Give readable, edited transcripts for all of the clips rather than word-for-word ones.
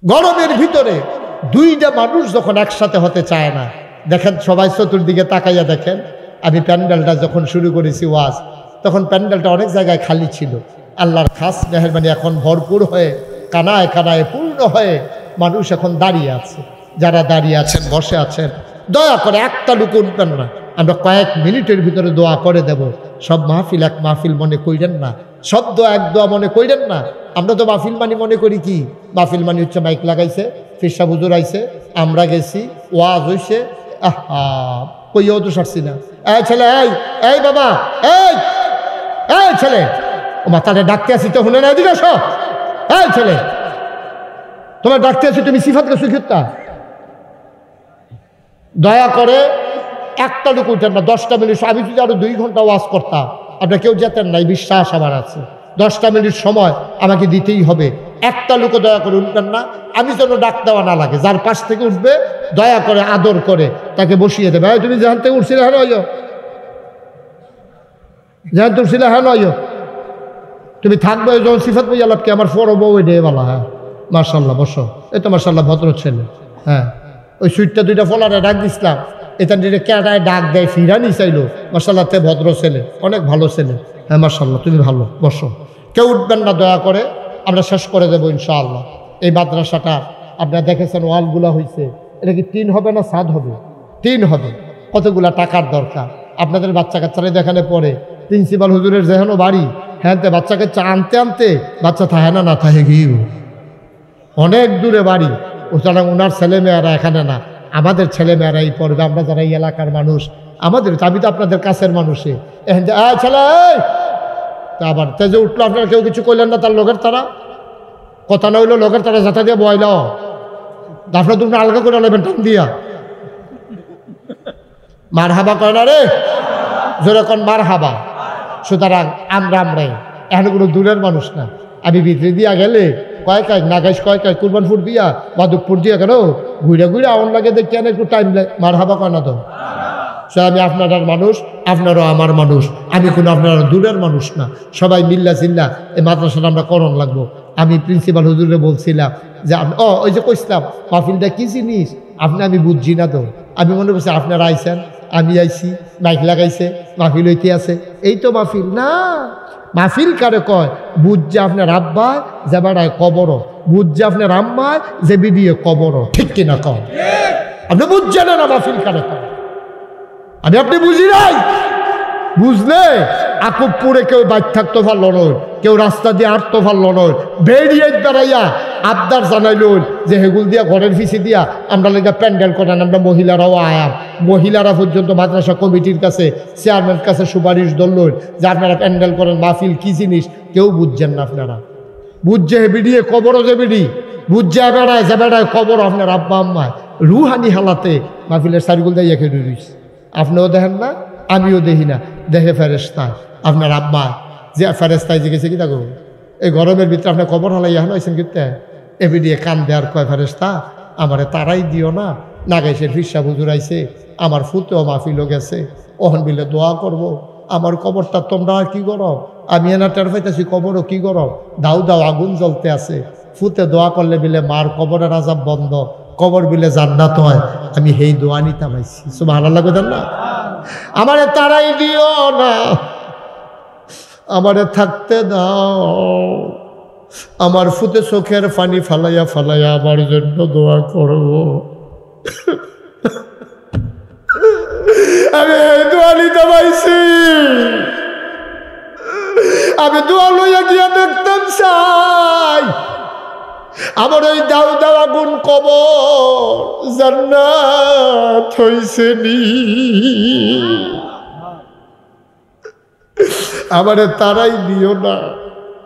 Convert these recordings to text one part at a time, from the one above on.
গরমের ভিতরে দুইটা মানুষ যখন একসাথে হতে চায় না, দেখেন সবাই চতুর্দিকে তাকাইয়া দেখেন। আমি প্যান্ডেলটা যখন শুরু করেছি ওয়াজ, তখন প্যান্ডেলটা অনেক জায়গায় খালি ছিল। আল্লাহর খাস মেহেরবানি এখন ভরপুর হয়ে কানায় কানায় পূর্ণ হয়ে মানুষ এখন দাঁড়িয়ে আছে। যারা দাঁড়িয়ে আছেন, বসে আছেন, দয়া করে একটা লোক উঠবেন না। আমরা কয়েক মিনিটের ভিতরে দোয়া করে দেব। সব মাহফিল এক মাহফিল মনে কইরেন না, শব্দ এক দোয়া মনে কইরেন না। আমরা তো মাহফিল মানি মনে করি কি, মাহফিল মানি হচ্ছে মাইক লাগাইছে, ফিরসা হুজুর আইছে, আমরা গেছি, ওয়াজ হইছে, আহা কইও তো সারছি না। এই ছেলে, এই বাবা, এই ছেলে, ও মাথাটা ডাকতে আসি তো শুনে না, এদিকে আসো। এই ছেলে, তোমার ডাকতে আসি, তুমি সিফাত গেছো ক্ষেত্রা। দয়া করে একটা লোক উঠেন না, 10টা মিনিট। আমি যদি আরো 2 ঘন্টা ওয়াজ করতাম, আপনার কেউ যেতেন না, এই বিশ্বাস আমার আছে। 10টা মিনিট সময় আমাকে দিতেই হবে। একটা লোক দয়া করে উঠবেন না, আমি যেন ডাক দেওয়া না লাগে। যার পাশ থেকে উঠবে দয়া করে আদর করে তাকে বসিয়ে দেবে। তুমি যেখান থেকে উঠছিলে, হ্যাঁ নয়, যেখান থেকে উঠছিলে, হ্যাঁ নয়, তুমি থাকবে যখন সিফাত বই আলাপকে আমার ফরো বউ ডে বলা। হ্যাঁ মার্শাল্লাহ, বসো। এই তো মার্শাল্লাহ ভদ্র ছেলে। হ্যাঁ, ওই সুইটটা 2টা ফলারে ডাক দিছিলাম, এটা ক্যাটায় ডাক দেয়, ফিরানি চাইলো। মার্শাল্লাহ, তে ভদ্র ছেলে, অনেক ভালো ছেলে। হ্যাঁ মার্শাল্লাহ, তুমি ভালো, বসো। কেউ উঠবেন না দয়া করে, আমরা শেষ করে দেবো ইনশাআল্লাহ। এই মাদ্রাসাটা আপনারা দেখেছেন, ওয়ালগুলা হয়েছে, এটা কি 3 হবে না 7 হবে? 3 হবে। কতগুলা টাকার দরকার। আপনাদের বাচ্চা কাচ্চারা দেখানে পড়ে, প্রিন্সিপাল হুজুরের যেহেনো বাড়ি, হ্যাঁ বাচ্চা কাচ্চা আনতে আনতে বাচ্চা থাহে না থাহে গিয়ে অনেক দূরে বাড়ি। সুতরাং ওনার ছেলেমেয়েরা এখানে না, আমাদের ছেলেমেয়েরাই পড়বে। আমরা যারা এই এলাকার মানুষ, আমাদের, আমি তো আপনাদের কাছের মানুষে। ছেলে তা আবার তেজে উঠলো, আপনারা কেউ কিছু করলেন না, তার লোকের তারা কথা না হইলো, লোকের তারা যাতা দিয়ে বয়ল, আপনার তুমি আলগা করে নেবেন টান দিয়া। মার হাবা কয় না রে, যেরকম মার হাবা। সুতরাং আমরাই এখন কোনো দূরের মানুষ না। আমি ভিতরে দিয়া গেলে কয়েক নাগাইশ কয়েক কুরবানপুর দিয়া মাধবপুর দিয়া কেন ঘুরে ঘুরে আউন লাগে, দেখি একটু টাইম লাগে। মার হাবা কয় না তো। সে আমি আপনার মানুষ, আপনারও আমার মানুষ। আমি কোনো আপনার দূরের মানুষ না। সবাই মিল্লা চিল্লা এই মাদ্রাসাটা আমরা করণ লাগবো। আমি প্রিন্সিপাল হুজুরে বলছিলাম যে ওই যে কইছিলাম মাহফিলটা কি জিনিস আমি বুঝছি না তো। আমি মনে করছি আপনারা আইছেন, আমি আইছি, মাইক লাগাইছে, মাহফিল হইতে আছে, এই তো মাহফিল না। মাহফিল কারে কয়? বুঝছে আপনার আব্বা যে বেড়ায় কবর, বুঝছে আপনার আম্মা যে বিডিয়ে কবর। ঠিক কিনা কয়? আপনি বুঝছেন না মাহফিল কারে কয়? আপনি বুঝি নাই? বুঝলে আকুবপুরে কেউ বাইক থাকতে পারল নয়, কেউ রাস্তা দিয়ে আটতে পারল নয়, বেরিয়ে দাঁড়াইয়া আবদার জানাইল যে হেগুল দিয়া ঘরের ফিসি দিয়া আমরা লেগে প্যান্ডেল করেন। আমরা মহিলারাও আয়াম, মহিলারা পর্যন্ত মাদ্রাসা কমিটির কাছে, চেয়ারম্যান কাছে সুপারিশ ধরল যে আপনারা প্যান্ডেল করেন। মাহফিল কি জিনিস কেউ বুঝছেন না। আপনারা বুঝছে বিডিয়ে কবরও যে বিডি, বুঝছে বেড়ায় যে বেড়ায় কবর আপনার আব্বা আম্মায় রুহানি হালাতে মাহফিলের সারিগুল দিয়ে খেয়ে রয়েছে। আপনিও দেখেন না, আমিও দেখি না। দেখে ফেরেশতা আপনার আব্বা যে ফেরেশতায় জিজ্ঞেসে কি থাকো এই গরমের ভিতরে আপনার কবর হালাই এখন হয়েছেন কিন্তু এবি দিয়ে কান দেওয়ার কয় ফেরেশতা আমারে তারাই দিও না। নাগাইশের ফিরসা হুজুর আইছে, আমার ফুতেও মাহফিলও গেছে, ওহন বিলে দোয়া করব। আমার কবরটা তোমরা আর কি করো? আমি এনা টের পাইতেছি কবরও কি করো, দাউ দাউ আগুন জ্বলতে আছে। ফুতে দোয়া করলে বিলে মার কবরের আযাব বন্ধ, কবর বিলে জান্নাত হয়। আমি হেই দোয়া নিতে পাইছি। সুবহানাল্লাহ কইতেন না? আমারে তারাই দিও না, আমারে থাকতে দাও। আমার ফুতে চোখের পানি ফালাইয়া ফালাইয়া আমার জন্য দোয়া করব। আমি এই দোয়া নিতে পাইছি। আমি দোয়া লইয়া গিয়া দেখতাম চাই আমার ওই দাউ দাউ আগুন কবর জান্নাত হইছে নি। আমারে তারাই দিও না,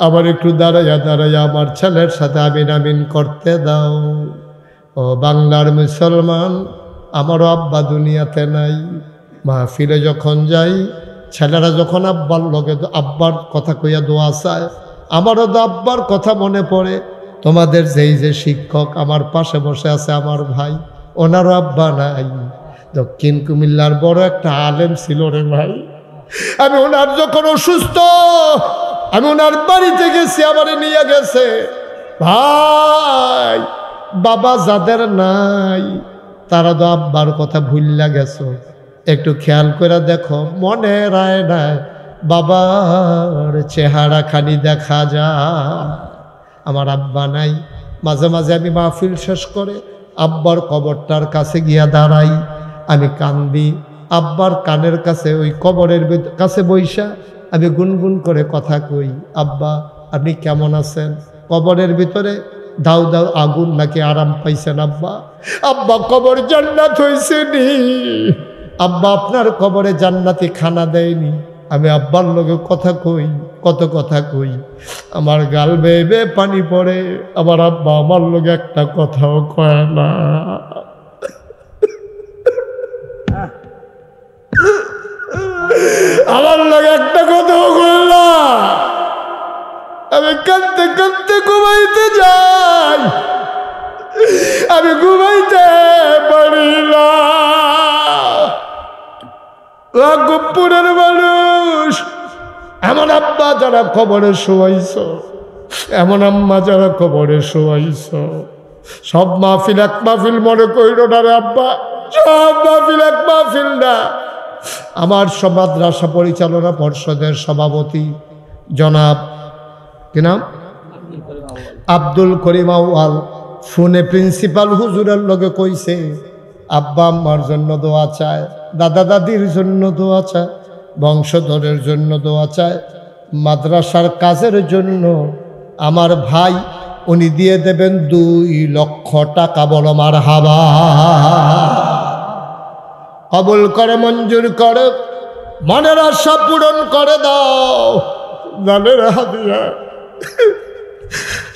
আমার একটু দাঁড়াইয়া দাঁড়াইয়া আমার ছেলের সাথে আমিন আমিন করতে দাও। ও বাংলার মুসলমান, আমারও আব্বা দুনিয়াতে নাই। মাহফিলে যখন যাই, ছেলেরা যখন আব্বার লগে আব্বার কথা কইয়া দোয়া চায়, আমারও তো আব্বার কথা মনে পড়ে। তোমাদের যেই যে শিক্ষক আমার পাশে বসে আছে, আমার ভাই, ওনারও আব্বা নাই। দক্ষিণ কুমিল্লার বড় একটা আলেম ছিল রে ভাই। আমি ওনার যখন অসুস্থ, আমি ওনার বাড়িতে গেছি, আমারে নিয়ে গেছে। ভাই বাবা যাদের নাই তারা তো আব্বার কথা ভুললা গেছো, একটু খেয়াল করে দেখো মনে রায় নাই বাবার চেহারা খালি দেখা যায়। আমার আব্বা নাই, মাঝে মাঝে আমি মাহফিল শেষ করে আব্বার কবরটার কাছে গিয়া দাঁড়াই, আমি কান্দি। আব্বার কানের কাছে ওই কবরের কাছে বইসা আমি গুনগুন করে কথা কই, আব্বা আপনি কেমন আছেন? কবরের ভিতরে দাউ দাউ আগুন নাকি আরাম পাইছেন আব্বা? আব্বা কবর জান্নাত হয়েছে নি? আব্বা আপনার কবরে জান্নাতি খানা দেয়নি? আমি আব্বার লগে কথা কই, কত কথা কই, আমার গাল বেয়ে বেয়ে পানি পড়ে। আমার আব্বা আমার লগে একটা কথাও কয় না। আমার লগে একটা কথাও কয় না। আমি কাঁদতে কাঁদতে ঘুমাইতে যাই, আমি ঘুমাইতে পারি না। গোপুরের মানুষ, এমন আব্বা যারা কবরে শোয়াইছ, এমন আম্মা যারা কবরে শোয়াইছ, সব মাহফিল এক মাহফিল মনে কইল না রে আব্বা, সব মাহফিল এক মাহফিল না। আমার মাদ্রাসা পরিচালনা পর্ষদের সভাপতি জনাব কি নাম, আব্দুল করিম আউয়াল, ফোনে প্রিন্সিপাল হুজুরের লগে কইছে আব্বা আম্মার জন্য দোয়া চায়, দাদা দাদির জন্য দোয়া চায়, বংশধরের জন্য দোয়া চায়, মাদ্রাসার কাজের জন্য। আমার ভাই উনি দিয়ে দেবেন 2 লক্ষ টাকা। বলো মারহাবা। কবুল করে, মঞ্জুর করে, মনের আশা পূরণ করে দাও। জানের হাদিয়া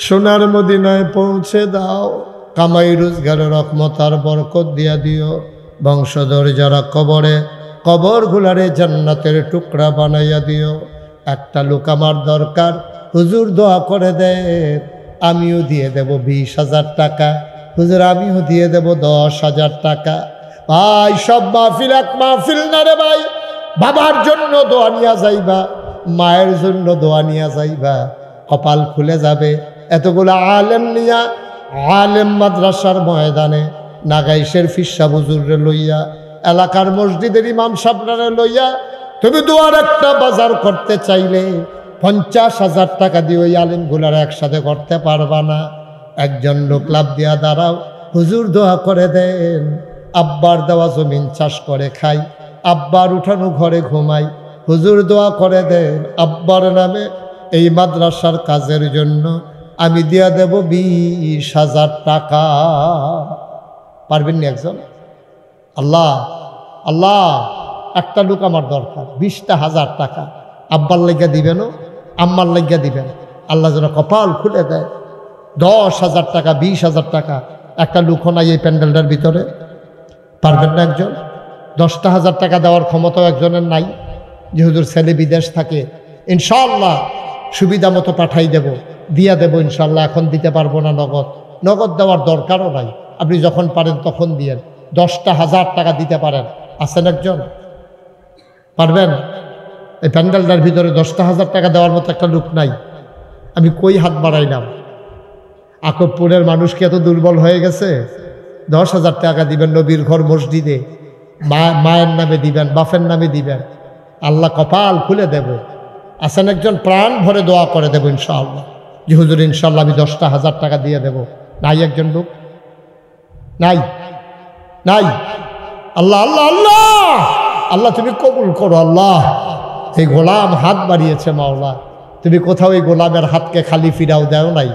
সোনার মদিনায় পৌঁছে দাও। কামাই রোজগারের রহমত আর বরকত দিয়া দিও। বংশধর যারা কবরে, কবর গুলারে জান্নাতের টুকরা বানাইয়া দিও। একটা লোক আমার দরকার, হুজুর দোয়া করে দেন, আমিও দিয়ে দেব 20,000 টাকা। হুজুর আমিও দিয়ে দেব 10,000 টাকা। ভাই সব মাহফিল এক মাহফিল না রে ভাই। বাবার জন্য দোয়া নিয়া যাইবা, মায়ের জন্য দোয়া নিয়া যাইবা, কপাল খুলে যাবে। এতগুলো আলেম নিয়া, আলেম মাদ্রাসার ময়দানে নাগাইশের ফিসা হুজুরে লইয়া, এলাকার মসজিদের ইমাম সাহেবরে লইয়া তুমি দোয়ার একটা বাজার করতে চাইলে 50,000 টাকা দিয়ে ওই আলেমগুলার একসাথে করতে পারবা না। একজন লোক লাভ দিয়া দাঁড়াও, হুজুর দোয়া করে দেন, আব্বার দেওয়া জমিন চাষ করে খাই, আব্বার উঠানো ঘরে ঘুমাই, হুজুর দোয়া করে দেন আব্বার নামে এই মাদ্রাসার কাজের জন্য আমি দিয়া দেব 20,000 টাকা। পারবেন না একজন? আল্লাহ আল্লাহ, একটা লোক আমার দরকার, 20,000 টাকা। আব্বার লাগিয়া দিবেন, আম্মার লাগিয়া দিবেন। আল্লাহ যেন কপাল খুলে দেয়। 10,000 টাকা, 20,000 টাকা। একটা লোক নাই এই প্যান্ডেলটার ভিতরে? পারবেন না একজন? 10,000 টাকা দেওয়ার ক্ষমতাও একজনের নাই। যে হুজুর ছেলে বিদেশ থাকে, ইনশাআল্লাহ সুবিধা মতো পাঠাই দেব, দিয়া দেব ইনশাআল্লাহ। এখন দিতে পারবো না নগদ, নগদ দেওয়ার দরকারও নাই, আপনি যখন পারেন তখন দিয়েন। 10,000 টাকা দিতে পারেন, আছেন একজন? পারবেন? এই প্যান্ডেলটার ভিতরে 10,000 টাকা দেওয়ার মতো একটা লোক নাই। আমি কই হাত বাড়াইলাম? আকবপুরের মানুষ কি এত দুর্বল হয়ে গেছে? 10,000 টাকা দিবেন নবীর ঘর মসজিদে, মায়ের নামে দিবেন, বাপের নামে দিবেন, আল্লাহ কপাল খুলে দেব। আছেন একজন? প্রাণ ভরে দোয়া করে দেব ইনশাআল্লাহ, যে হুজুর ইনশাআল্লাহ আমি 10,000 টাকা দিয়ে দেব। নাই একজন লোক? নাই? নাই? আল্লাহ আল্লাহ আল্লাহ আল্লাহ, তুমি কবুল করো আল্লাহ। এই গোলাম হাত বাড়িয়েছে মাওলা, তুমি কোথাও এই গোলামের হাতকে খালি ফিরাও দেও নাই।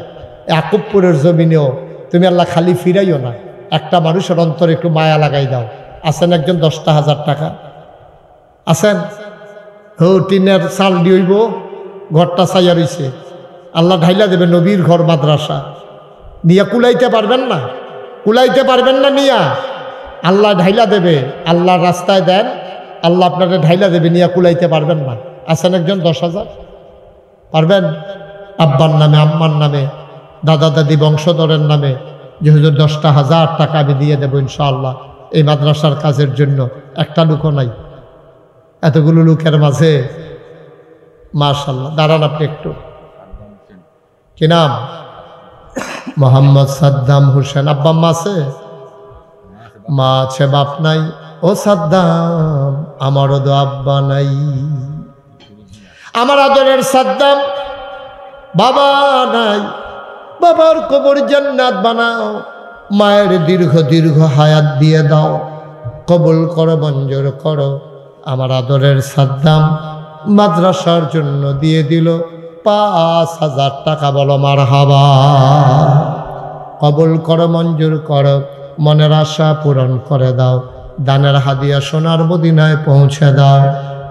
আকবপুরের জমিনেও তুমি আল্লাহ খালি ফিরাইও না, একটা মানুষের অন্তরে একটু মায়া লাগাই দাও। আছেন একজন? 10,000 টাকা আছেন? টিনের চাল দিইব, ঘরটা চাইয়া রইছে, আল্লাহ ঢাইলা দেবে নবীর ঘর মাদ্রাসা। নিয়া কুলাইতে পারবেন না? কুলাইতে পারবেন না নিয়া? আল্লাহ ঢাইলা দেবে, আল্লাহর রাস্তায় দেন, আল্লাহ আপনাকে ঢাইলা দেবে, নিয়া কুলাইতে পারবেন না। আছেন একজন? 10,000 পারবেন? আব্বার নামে, আম্মার নামে, দাদা দাদি বংশধরের নামে, যে হুজুর 10,000 টাকা আমি দিয়ে দেবো ইনশাআল্লাহ এই মাদ্রাসার কাজের জন্য। একটা লোকও নাই। এতগুলো লোকের মাঝে মাশাআল্লাহ। দাঁড়ান আপনি একটু। কি নাম? মোহাম্মদ সাদ্দাম হোসেন। আব্বা আম্মা আছে? মা আছে, বাপ নাই। ও সাদ্দাম, আমারও তো আব্বা নাই। আমার আদরের সাদ্দাম, বাবা নাই, বাবার কবর জান্নাত বানাও, মায়ের দীর্ঘ দীর্ঘ হায়াত দিয়ে দাও, কবুল করো, মঞ্জুর করো। আমার আদরের সাদ্দাম মাদ্রাসার জন্য দিয়ে দিল ৫,০০০ টাকা। বলো মারহাবা। কবুল করো, মঞ্জুর করো, মনের আশা পূরণ করে দাও, দানের হাদিয়া সোনার মদিনায় পৌঁছে দাও,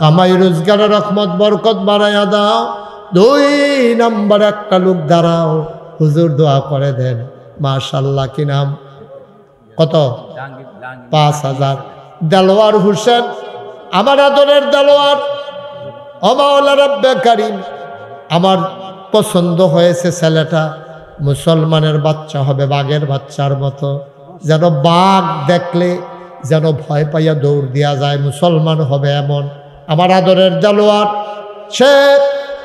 কামাই রোজগারের রহমত বরকত বাড়াইয়া দাও। ২ নম্বর একটা লোক দাঁড়াও, হুজুর দোয়া করে দেন। মাশাআল্লাহ, কি নাম? কত? ৫,০০০। দেলোয়ার হোসেন, আমার আদরের দেলোয়ার। ও মাওলা রব্বে কারীম, আমার পছন্দ হয়েছে ছেলেটা, মুসলমানের বাচ্চা হবে, বাঘের বাচ্চার মতো, যেন বাঘ দেখলে যেন ভয় পাইয়া দৌড় দেওয়া যায়, মুসলমান হবে এমন। আমার আদরের দেলোয়ার, সে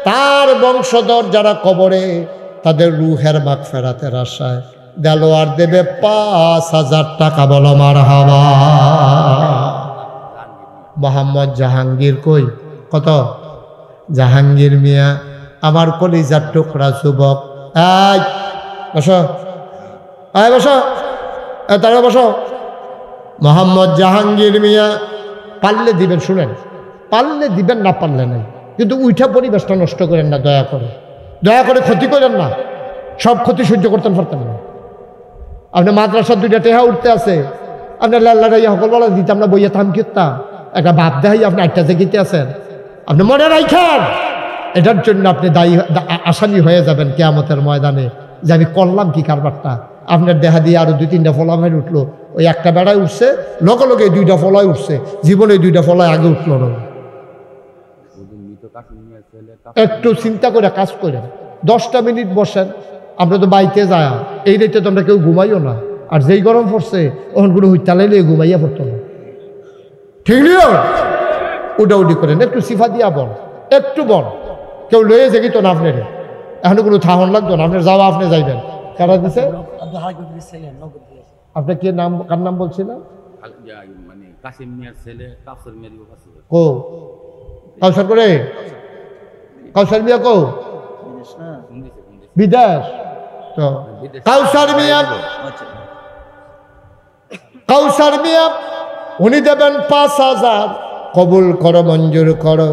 তার বংশধর যারা কবরে, তাদের রুহের মাগফিরাতের আশায় দেলোয়ার দেবে ৫,০০০ টাকা। বলো মারহাবা। মোহাম্মদ জাহাঙ্গীর কই? কত? জাহাঙ্গীর মিয়া, আমার কলিজার টুকরা যুবক। এই বসো, এই বসো, তারা বসো। মোহাম্মদ জাহাঙ্গীর মিয়া, পারলে দিবেন, শুনেন, পারলে দিবেন, না পারলে নাই, কিন্তু উইঠা পরিবেশটা নষ্ট করেন না, দয়া করে, দয়া করে ক্ষতি করেন না। সব ক্ষতি সহ্য করতেন পারতেন না। আপনি মাদ্রাসার 2টা টেহা উঠতে আছে, আপনার লাল্লারাইয়া সকল বলা দিতাম না, বইয়া থাম কিতাম একটা বাপ দেখাই আপনি 8টা জেগিতে আছেন। আপনি মনে রাখেন, এটার জন্য আপনি দায়ী আসামি হয়ে যাবেন কিয়ামতের ময়দানে, যে আমি করলাম কি কারবারটা। আপনার দেহা দিয়ে আরো 2-3টা ফলা মেরে উঠলো, ওই একটা বেড়ায় উঠছে, লগে লগে 2টা ফলায় উঠছে, জীবনে 2টা ফলায় আগে উঠলো না। একটু চিন্তা করে কাজ করেন, 10টা মিনিট বসেন। আমরা তো বাইতে যায়, এই রাইতে তো আমরা কেউ ঘুমাইও না, আর যেই গরম পড়ছে ওখান কোনো হুইতালাইলে ঘুমাইয়া পড়তো না, ঠিক নিও। উডাউডি করেন, একটু সিফা দিয়া বল, একটু বল, কেউ লয়ে জেগিত না আপনার, এখনো কোনো থাহন লাগতো না, আপনার যাওয়া আপনি যাইবেন। কারা দিছে? আপনার কি নাম, কার নাম বলছিলেন? কো কাউসার করে, কাউসার মিয়া কো বিদেশ তো। কাউসার মিয়া, কাউসার মিয়া উনি দেবেন ৫,০০০। কবুল করো, মঞ্জুর করো,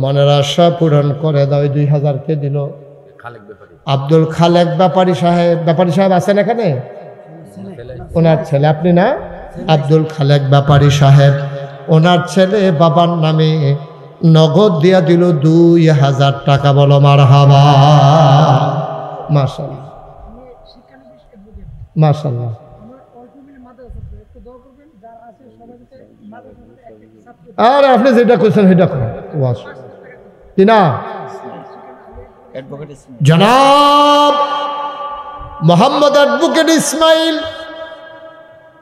মনের আশা পূরণ করে দাও। ২,০০০ কে দিল? আব্দুল খালেক ব্যাপারী সাহেব। ব্যাপারী সাহেব আছেন এখানে? ওনার ছেলে আপনি না? আব্দুল খালেক ব্যাপারী সাহেব, ওনার ছেলে বাবার নামে নগদ দিয়া দিল ২,০০০ টাকা। বলো মারহাবা। মাশাআল্লাহ, মাশাআল্লাহ। আরে আপনি যেটা করছেন সেটা করেন। কি না? জনাব মোহাম্মদ অ্যাডভোকেট ইসমাইল,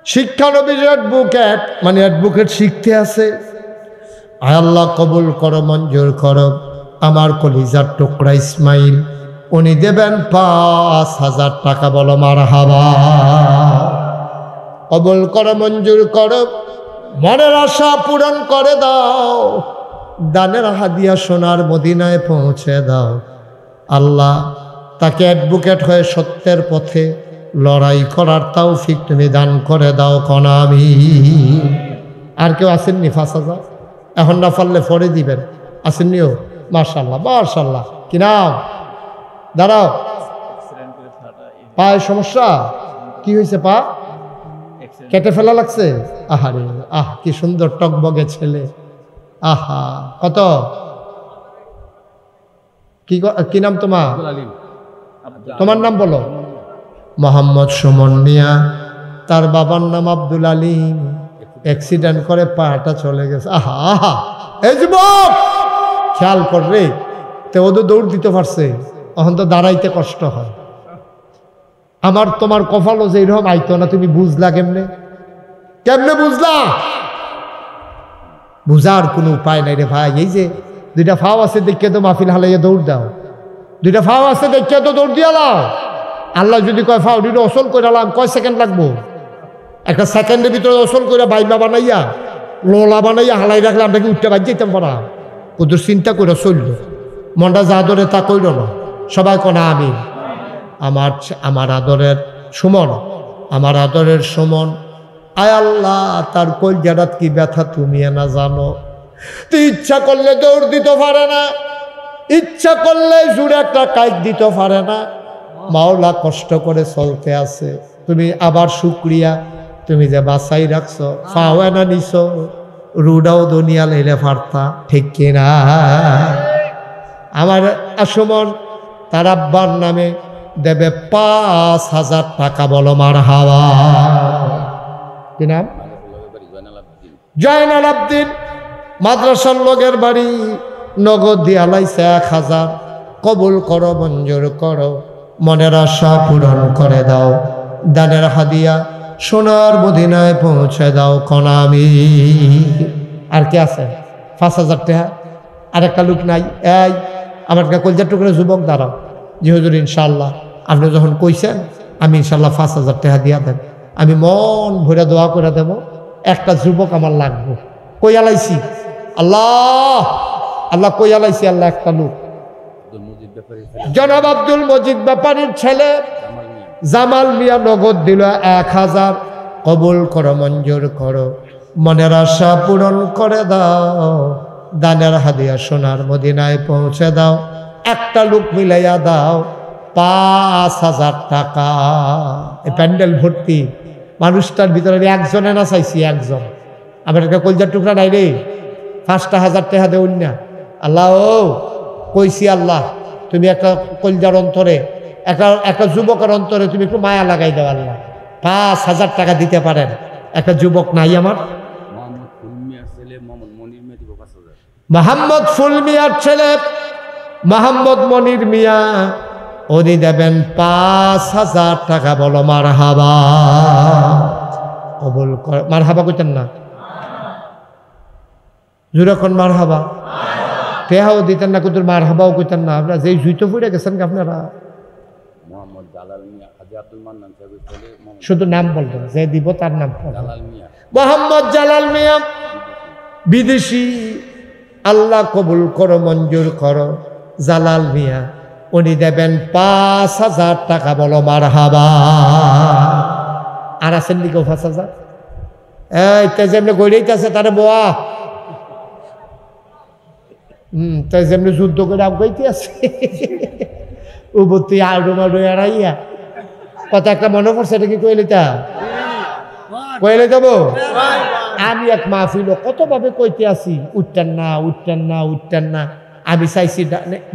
শিক্ষানবিশ অ্যাডভোকেট, মানে অ্যাডভোকেট শিখতে আছে। আয় আল্লাহ কবুল করো, মঞ্জুর করো। আমার কলিজার টুকরা ইসমাইল, উনি দেবেন ৫,০০০ টাকা। বলো মারহাবা। কবুল করো, মঞ্জুর করো, মনের আশা পূরণ করে দাও, দানের হাদিয়া সোনার মদিনায় পৌঁছে দাও। আল্লাহ তাকে অ্যাডভোকেট হয়ে সত্যের পথে লড়াই করার তৌফিক তুমি দান করে দাও। কোন আমিন। আর কেউ আসেননি ৫,০০০? এখন না পারলে পরে দিবেন। আসেননিও? মাশাআল্লাহ, মাশাআল্লাহ। কি নাম? দাঁড়াও। পায়ে সমস্যা? কি হয়েছে? পা কেটে ফেলা লাগছে? আহারে, আহ কি সুন্দর টকবগে ছেলে। আহা, কত? কি নাম তোমার? তোমার নাম বলো। মোহাম্মদ সুমন মিয়া, তার বাবার নাম আব্দুল আলিম। অ্যাক্সিডেন্ট করে পাটা চলে গেছে। আহা আহা, এই যুবক খেয়াল কর রে, তে ও তো দৌড় দিতে পারছে, এখন তো দাঁড়াইতে কষ্ট হয়। আমার তোমার কপালও যে এরকম আইতো না, তুমি বুঝলা কেমনে? কেমনে বুঝলা? বুঝার কোনো উপায় নাই রে ভাই। এই যে 2টা ফাও আছে দেখে তো মাহফিল হালাইয়া দৌড় দাও, 2টা ফাও আছে দেখে তো দৌড় দিয়া লাও। আল্লাহ যদি কয় ফাউডিটা ওসল করে আলাম, কয় সেকেন্ড লাগবো? একটা সেকেন্ডের ভিতরে ওসল করে বাইমা বানাইয়া লোলা বানাইয়া হালাই রাখলে আমরা কি উঠতে বাজ যেতাম পারা? কুদুর চিন্তা করে চলল, মনটা যা ধরে তা কইল না। সবাই কোনা আমি আমার আদরের সুমন, আমার আদরের সুমন, আয় আল্লাহ তার কলজারাত কি ব্যথা তুমি না জানো। তুই ইচ্ছা করলে দৌড় দিতে পারে না, ইচ্ছা করলে জুড়ে একটা কাইট দিতে পারে না। মাওলা কষ্ট করে চলতে আছে, তুমি আবার শুক্রিয়া, তুমি যে বাসাই রাখছো, ফাওয়া না নিছো, রুডাও দুনিয়া লাইলে পারতা, ঠিক কিনা? আমার আসমন তার আব্বার নামে দেবে 5,000 টাকা, বলো মারহাবা। কি নাম? জয়নাল আবদিন। মাদ্রাসার লোকের বাড়ি, নগদ দিয়া লাইছে 1,000। কবুল করো, মঞ্জুর করো, মনের আশা পূরণ করে দাও, দানের হাদিয়া সোনার মদিনায় পৌঁছে দাও, কনামি। আর কে আছে? 5,000 টাকা। আর একটা লোক নাই? এই আমার কলজার টুকরে যুবক দাঁড়াও, জি হুজুর ইনশাল্লাহ আপনি যখন কইছেন আমি ইনশাল্লাহ 5,000 টাকা দিয়া দেন, আমি মন ভরে দোয়া করে দেব। একটা যুবক আমার লাগবো। কই আলাইছি? আল্লাহ আল্লাহ কই আলাইছি? আল্লাহ একটা লোক, জনাব আব্দুল মজিদ ব্যাপারীর ছেলে জামাল মিয়া নগদ দিল 1,000। কবুল করো, মঞ্জুর করো, মনের আশা পূরণ করে দাও, দানের হাদিয়া সোনার মদিনায় পৌঁছে দাও। একটা লোক মিলাইয়া দাও 5,000 টাকা। এই প্যান্ডেল ভর্তি, মানুষটার ভিতরে আমি একজনে না চাইছি, একজন। আমার একটা কলজার টুকরা নাই রে, 5,000 টাকা দেউন না। আল্লাহ ও কইছি, আল্লাহ তুমি একটা কলজার অন্তরে, একটা যুবকের অন্তরে তুমি একটু মায়া লাগাই দাও আল্লাহ। 5,000 টাকা দিতে পারেন? একটা যুবক নাই আমার? মোহাম্মদ ফুল মিয়ার ছেলে মোহাম্মদ মনির মিয়া, উনি দেবেন 5,000 টাকা, বলো মারহাবা। কবুল কর, মারহাবা কইতেন না? যখন মারহাবা টেহাও দিতেন না, কিন্তু মারহাবাও কইতেন না। আপনারা যেই জুইতো ফুটে গেছেন আপনারা, শুধু নাম বলবেন, যে দিব তার নাম। মোহাম্মদ জালাল মিয়া বিদেশি, আল্লাহ কবুল করো, মঞ্জুর করো। জালাল মিয়া উনি দেবেন 5,000 টাকা, বলো মারহাবা। আর আছেন নি কেউ 5,000? এই তাই যেমনি গড়াইতেছে তারে বোয়া, তাই যেমনি যুদ্ধ করে আগাইতে আছে উবতি আড়ো এড়াইয়া। কথা একটা মনে পড়ছে, এটা কি কইলিতা? কইলে যাবো। আমি এক মাহফিল কতভাবে কইতে আছি, উঠতেন না, উঠতেন না, উঠতেন না। আমি চাইছি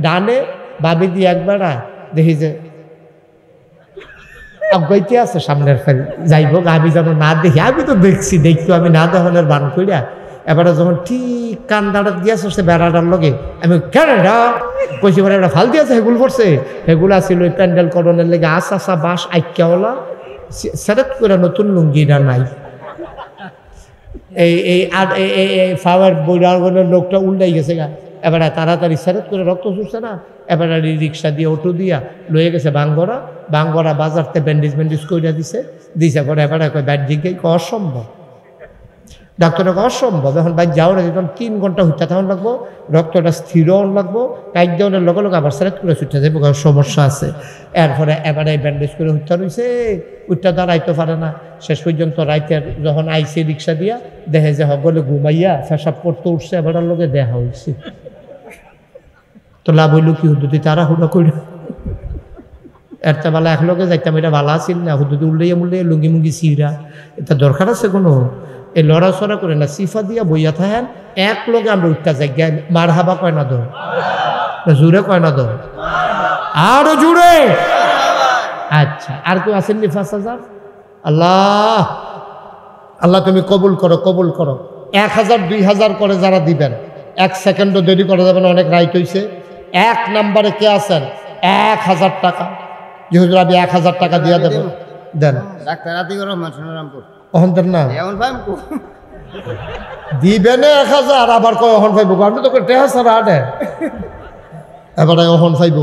ডানে ভাবি দিয়ে একবার দেখি যে আগাইতে আছে সামনের ফেল যাইব, আমি যেন না দেখি। আমি তো দেখছি, দেখতো আমি না দেখানোর বান করিয়া। এবারে যখন ঠিক কান দাঁড়াত গিয়েছে সে বেড়াটার লগে, আমি কেন কইছি বলে এটা ফাল দিয়েছে, হেগুল করছে। হেগুলো আসছিল ওই প্যান্ডেল করণের লেগে আসা বাঁশ আইক্যাওয়ালা সেরেট করে নতুন লুঙ্গিটা নাই। এই আর এই ফাওয়ার বইরাগনের লোকটা উল্টাই গেছে গা। এবারে তাড়াতাড়ি সেরেট করে রক্ত চুষছে না, এবারে রিক্সা দিয়ে অটো দিয়া লয়ে গেছে বাঙ্গরা বাজারতে ব্যান্ডেজ কইরা দিছে করে। এবারে ব্যাট দিকে অসম্ভব, ডাক্তারটা অসম্ভব। এখন বাইক যাও না, যখন 3 ঘন্টা হইতে তখন লাগবো, রক্তটা স্থির লাগবো, কাইট দেওয়ার লগে লগে আবার সেরেট করে ছুটতে যাবো, সমস্যা আছে। এরপরে এবারে ব্যান্ডেজ করে হইতে রয়েছে, উঠটা দাঁড়াইতে পারে না। শেষ পর্যন্ত রাইতের যখন আইসি রিক্সা দিয়া দেখে যে হগলে ঘুমাইয়া ফেসাব করতে উঠছে, এবার লগে দেখা হয়েছে। তো লাভ হইল কি, হুদুদি তারা হুড়া করি একটা বেলা এক লগে যাইতাম, এটা ভালো আসিল না। হুদুদি উল্লাইয়া মুল্লাইয়া লুঙ্গি মুঙ্গি সিরা, এটা দরকার আছে কোনো? এই লড়াচড়া করে না, সিফা দিয়া বইয়া থাকেন এক লগে আমরা উঠতে যাই। মার হাবা কয় না দো, জুড়ে কয় না দো, আরো জুড়ে। আচ্ছা, আর কেউ আসেননি 5,000? আল্লাহ আল্লাহ তুমি কবুল করো, কবুল করো। 1,000 2,000 করে যারা দিবেন, 1 সেকেন্ডও দেরি করা যাবে না, অনেক রাইট হয়েছে। 1 নম্বরে কে আছেন? 1,000 টাকা। যে হুজুর আমি 1,000 টাকা দিয়ে দেবো, দেন। অহন দেন না, দিবেন 1,000, আবার কয় অহন পাইব। আমি তো টেহা ছাড়া আটে, এবারে অহন পাইব।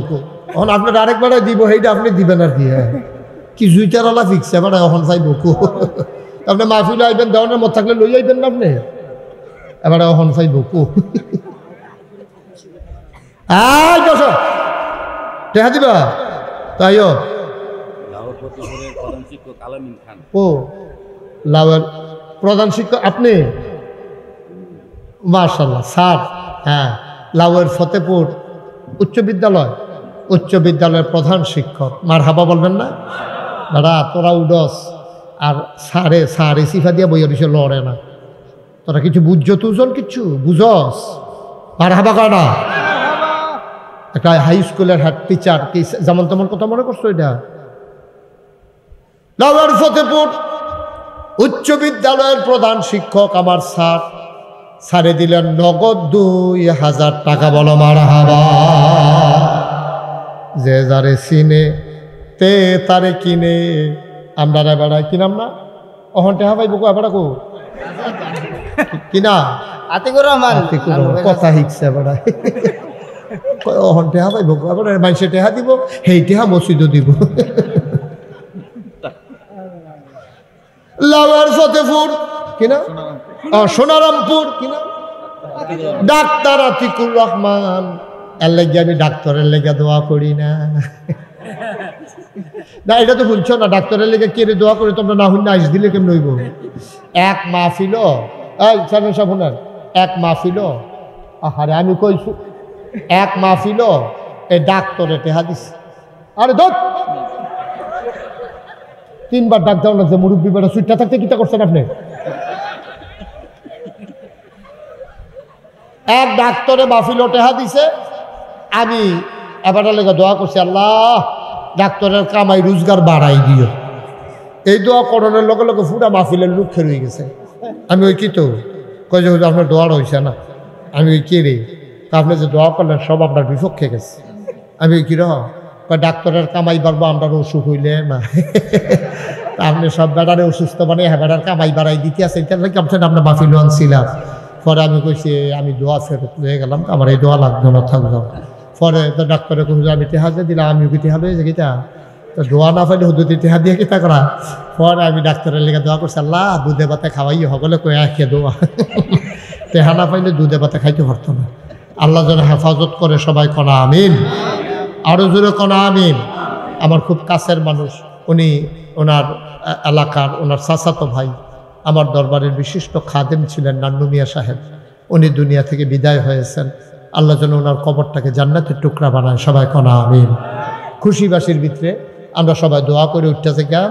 এখন আপনার আরেকবার দিব, সেইটা আপনি দিবেন আর কি। হ্যাঁ, কি জুইটারওয়ালা ফিক্স এবার এখন চাইব কো আপনি মাহফিলে আইবেন, দেওয়ানের মত থাকলে লই আইবেন না আপনি, এবার এখন চাইব কো টেহা দিবা তাইও। ও লাউয়ের প্রধান শিক্ষক আপনি? মাশাআল্লাহ স্যার। হ্যাঁ, লাউয়ের ফতেপুর উচ্চ বিদ্যালয়ের প্রধান শিক্ষক। মারহাবা বলবেন না? দাদা তোরা উডস আর সারে সিফা দিয়া বইয়া দিছে, লড়ে না। তোরা কিছু বুঝছো? তুজন কিছু বুঝস? মারহাবা কর না। একটা হাই স্কুলের হেড টিচার কি যেমন তেমন কথা মনে করছো? এটা লাউয়ের ফতেপুর উচ্চ বিদ্যালয়ের প্রধান শিক্ষক আমার স্যার। সারে দিলেন নগদ 2000 টাকা। বলো মারহাবা। যে যারে চিনে তে তারে কিনে, আমরা বেড়ায় কিনাম না। অহন টেহা পাইব কো এবার কো কিনা আতিকুর রহমান কথা শিখছে বেড়ায়। অহন টেহা পাইব কো এবার মানুষে টেহা দিব, সেই টেহা মসজিদও দিব। লাউয়ের ফতেপুর কিনা সোনারামপুর কিনা ডাক্তার আতিকুর রহমান। এর লেগে আমি ডাক্তারের লেগে দোয়া করি না। না এটা তো শুনছো না, ডাক্তারের লেগে কে দোয়া করি তোমরা না শুন না আইস দিলে কেমন হইব? এক মাহফিল শোনেন, এক মাহফিল আহারে আমি কইছু এক মাহফিল এই ডাক্তারে টেহা দিছে। আরে ধর 3বার ডাক্তার লাগছে, মুরব্বী বেড়া সুইটটা থাকতে কিতা করছেন আপনি? এক ডাক্তারে মাহফিল টেহা দিছে। আমি এবার লেগে দোয়া করছি, আল্লাহ ডাক্তারের কামাই রোজগার বাড়াই দিও। এই দোয়া করণের লগে লগে পুরা মাহফিলের লোক খেয়ে হয়ে গেছে। আমি ওই কি তো কই যে আপনার দোয়ার হয়েছে না। আমি ওই কে রে, আপনি যে দোয়া করলেন সব আপনার বিপক্ষে গেছে। আমি ওই কিরহ ডাক্তারের কামাই বাড়বো, আমরা অসুখ হইলে না। আপনি সব বেড়ারে অসুস্থ মানে হ্যাঁ বেড়ার কামাই বাড়াই দিতে আছে, এটা নাকি আপনার মাহফিল আনছিলাম। পরে আমি কইছি আমি দোয়া ফেরত হয়ে গেলাম, আমার এই দোয়া লাগবে না, থাকলাম। পরে তো ডাক্তারে কইছে আমি টেহা দিয়ে দিলাম, আমি কি টেহা লয়ে গীতা তো দোয়া না পাইলে হুদুতি টেহা দিয়ে কিতা করা। পরে আমি ডাক্তারের লেগে দোয়া করছি, আল্লাহ দুধে ভাতে খাওয়াই সকলে কয়ে খেয়ে দোয়া। টেহা না পাইলে দুধে ভাতে খাইতে পারতো না। আল্লাহ যেন হেফাজত করে, সবাই কনা আমিন। আরো জোরে কনা আমিন। আমার খুব কাছের মানুষ উনি, ওনার এলাকার ওনার চাচাতো ভাই, আমার দরবারের বিশিষ্ট খাদেম ছিলেন নান্নু মিয়া সাহেব। উনি দুনিয়া থেকে বিদায় হয়েছেন। আল্লাহ যেন ওনার কবরটাকে জান্নাতের টুকরা বানায়, সবাই কনা আমিন। খুশিবাসীর ভিতরে আমরা সবাই দোয়া করে উঠতে থেকে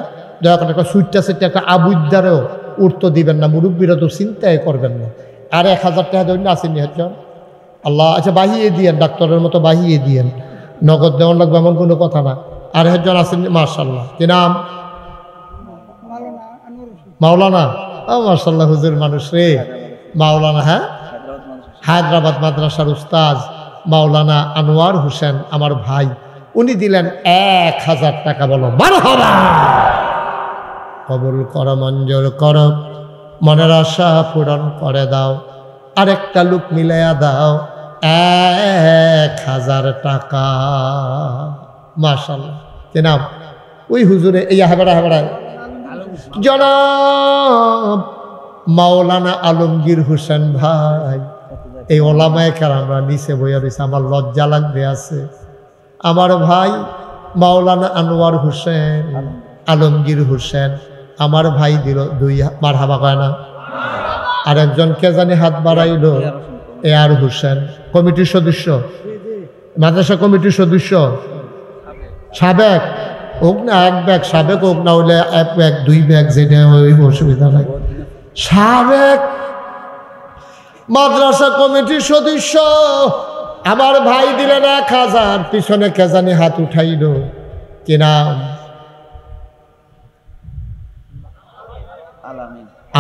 দয়া করে একটা সুইটটা সেটা একটা আবুদ্দারেও উঠতে দিবেন না, মুরব্বীরা তো চিন্তাই করবেন না। আর 1000 টাকা ধরে আসেননি হচ্ছে আল্লাহ। আচ্ছা বাহিয়ে দিয়েন, ডাক্তারের মতো বাহিয়ে দিয়েন, নগদ দেওয়ান লাগবে এমন কোনো কথা না। আর একজন আসেননি মাশাল্লাহ, কি নাম? মাওলানা। মাশাল্লাহ হুজুর মানুষ রে, মাওলানা। হ্যাঁ, হায়দ্রাবাদ মাদ্রাসার উস্তাজ মাওলানা আনোয়ার হোসেন আমার ভাই, উনি দিলেন 1000 টাকা। বলো মারহাবা। কবুল করো, মঞ্জুর করো, মনের আশা পূরণ করে দাও। আরেকটা লোক মিলাইয়া দাও 1000 টাকা। মাশাল্লাহ। কি নাম? ওই হুজুরে এই হেবেড়া জনাব মাওলানা আলমগীর হোসেন ভাই। এই ওলামায়ে কেরামরা নিচে বইয়া রয়েছে, আমার লজ্জা লাগবে আছে। আমার ভাই মাওলানা আনোয়ার হোসেন আলমগীর হোসেন আমার ভাই দিল 2 মারহাবা কয় না? আর একজন কে জানি হাত বাড়াইল, এয়ার হোসেন কমিটির সদস্য, মাদ্রাসা কমিটির সদস্য, সাবেক হোক না, 1 ব্যাগ সাবেক হোক না হলে 1 ব্যাগ 2 ব্যাগ যেটা ওই অসুবিধা নাই। সাবেক মাদ্রাসা কমিটির সদস্য আমার ভাই দিলেন 1000। পিছনে কে জানি হাত উঠাইল, কি নাম?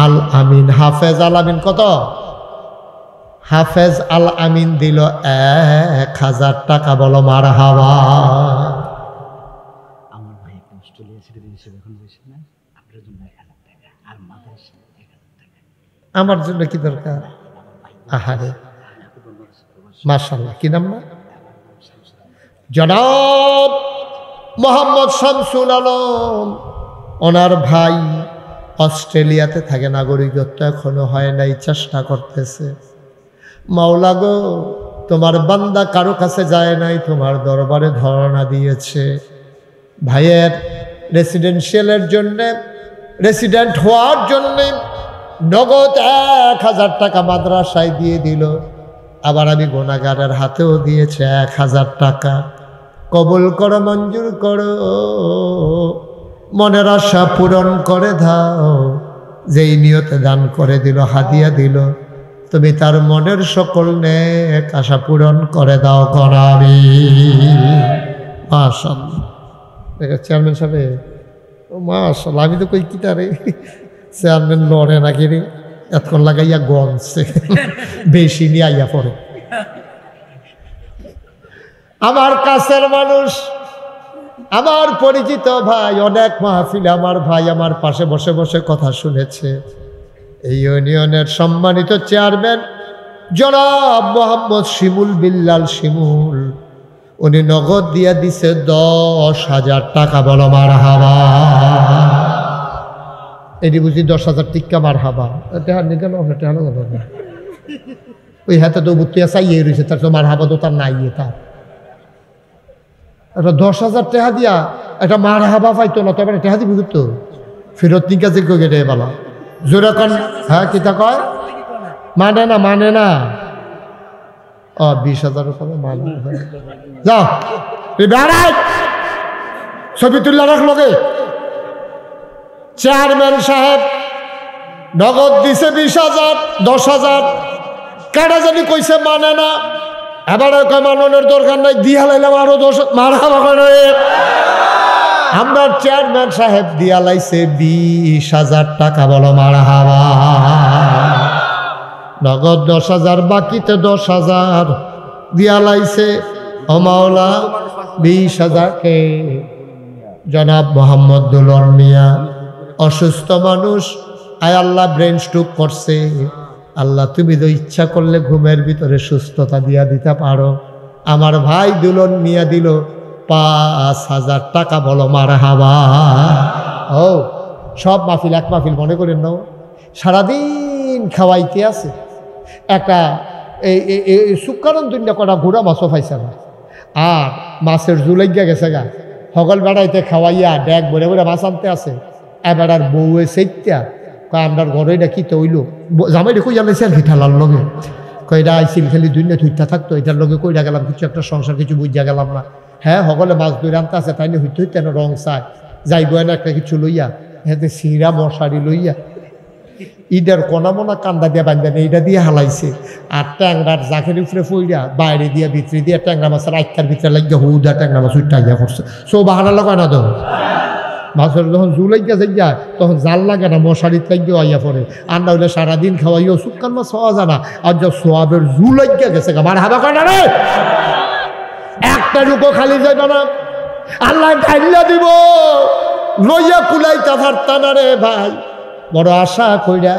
আল আমিন, হাফেজ আল আমিন। কত? হাফেজ আল আমিন দিল 1000 টাকা। বলো মারহাবা। আমার জন্য কি দরকার? আহারে মাশাআল্লাহ। কি নাম? না জনাব মোহাম্মদ শামসুল আলম, ওনার ভাই অস্ট্রেলিয়াতে থাকে, নাগরিকত্ব এখনো হয় নাই, চেষ্টা করতেছে। মাওলা গো, তোমার বান্দা কারো কাছে যায় নাই, তোমার দরবারে ধরনা দিয়েছে। ভাইয়ের রেসিডেন্সিয়ালের জন্যে, রেসিডেন্ট হওয়ার জন্যে নগদ 1000 টাকা মাদ্রাসায় দিয়ে দিল। আবার আমি গুনাহগারের হাতেও দিয়েছে 1000 টাকা। কবুল করো, মঞ্জুর করো, মনের আশা পূরণ করে দাও। যেই নিয়তে দান করে দিল, হাদিয়া দিল, তুমি তার মনের সকল নেক আশা পূরণ করে দাও করাবি। মাশাআল্লাহ। চেয়ারম্যান সাহেব, মাশাআল্লাহ, আমি তো কই কিটা রে, চেয়ারম্যান লড়ে নাকি রে, এতক্ষণ লাগাইয়া গনছে, বেশি নিয়ে আইয়া পড়ে। আমার কাছের মানুষ, আমার পরিচিত ভাই, অনেক মাহফিলে আমার ভাই আমার পাশে বসে বসে কথা শুনেছে। এই ইউনিয়নের সম্মানিত চেয়ারম্যান জনাব মোহাম্মদ শিমুল বিল্লাল শিমুল, উনি নগদ দিয়া দিছে 10,000 টাকা। বলো মারহাবা। এটি বুঝি 10,000 টিক্কা মারহাবা। ওই হাতে তো বুত্তিয়া চাইয়ে রয়েছে, তার তো মারহাবা তো তার নাই। তার একটা 10,000 টাকা দিয়া একটা মারহাবা পাইতো না, তবে টাকা দিবি তো ফেরত নিকা যে কেটে বলা জোরে কন। হ্যাঁ, কিতা কয়? মানে না, মানে না। 20,000 মানে যাও ছবি তুললা রাখলোকে। চেয়ারম্যান সাহেব নগদ দিছে 20,000, 10,000। কেডা জানি কইছে মানে না, এবারে কয় মাননের দরকার নাই, দিয়া লাইলাম আরো 10 মারহাবা করে। আমরা চেয়ারম্যান সাহেব দিয়া লাইছে 20,000 টাকা। বলো মারহাবা। নগদ 10,000, বাকিতে 10,000 দিয়া লাইছে। ও মাওলা, 20,000কে জনাব মোহাম্মদ দুলন মিয়া, অসুস্থ মানুষ, আয় আল্লাহ ব্রেন স্ট্রোক করছে। আল্লাহ তুমি তো ইচ্ছা করলে ঘুমের ভিতরে সুস্থতা দিয়া দিতে পারো। আমার ভাই দুলন মিয়া দিল 5,000 টাকা। বলো মারহাবা। ও সব মাহফিল এক মাহফিল মনে করেন না, সারাদিন খাওয়াইতে আছে। একটা এই সুকারণ দুনিয়া কটা ঘোড়া মাছও পাইছে না, আর মাছের জুলাইয়া গেছে গা। সকল বেড়াইতে খাওয়াইয়া ড্যাগ ভরে ভরে মাছ আনতে আছে। এবার আর বউয়ে সেইটা কয় আপনার ঘরে এটা কি তো হইল, জামাই রে কই আনাইছে আর কি ঠেলার লগে, কয়টা আইসিল খালি দুনিয়া থুইটা থাকতো, এটার লগে কইরা গেলাম কিছু একটা সংসার, কিছু বুঝা গেলাম না। হ্যাঁ, সকলে মাছ ধরে আনতে আছে, তাই না হইতে হইতে না রং চায়, যাইব না একটা কিছু লইয়া, হ্যাঁ সিরা মশারি লইয়া ইডার কোনা মোনা কান্দা দিয়া বান্ধা নেই, এটা দিয়ে হালাইছে। আর ট্যাংরার জাখের উপরে ফইরা বাইরে দিয়া ভিতরে দিয়া ট্যাংরা মাছের আইকার ভিতরে লাগিয়া হুদা ট্যাংরা মাছ উঠটা ইয়া করছে। সো বাহানা লাগায় না তো, মাছের যখন জু লাগিয়া যাই যায় তখন জাল লাগে না, মশারিত লাগিয়েও আইয়া পড়ে। আর না হইলে সারাদিন খাওয়াইও শুকান মাছ খাওয়া যায় না। আর যা সোয়াবের জু লাগিয়া গেছে আমার হাবা কয় না রে, একটা রুকো খালি যাইবে না, আল্লাহ ঢাইলা দিব, লইয়া কুলাইতা পারতা না রে ভাই। বড় আশা কইরা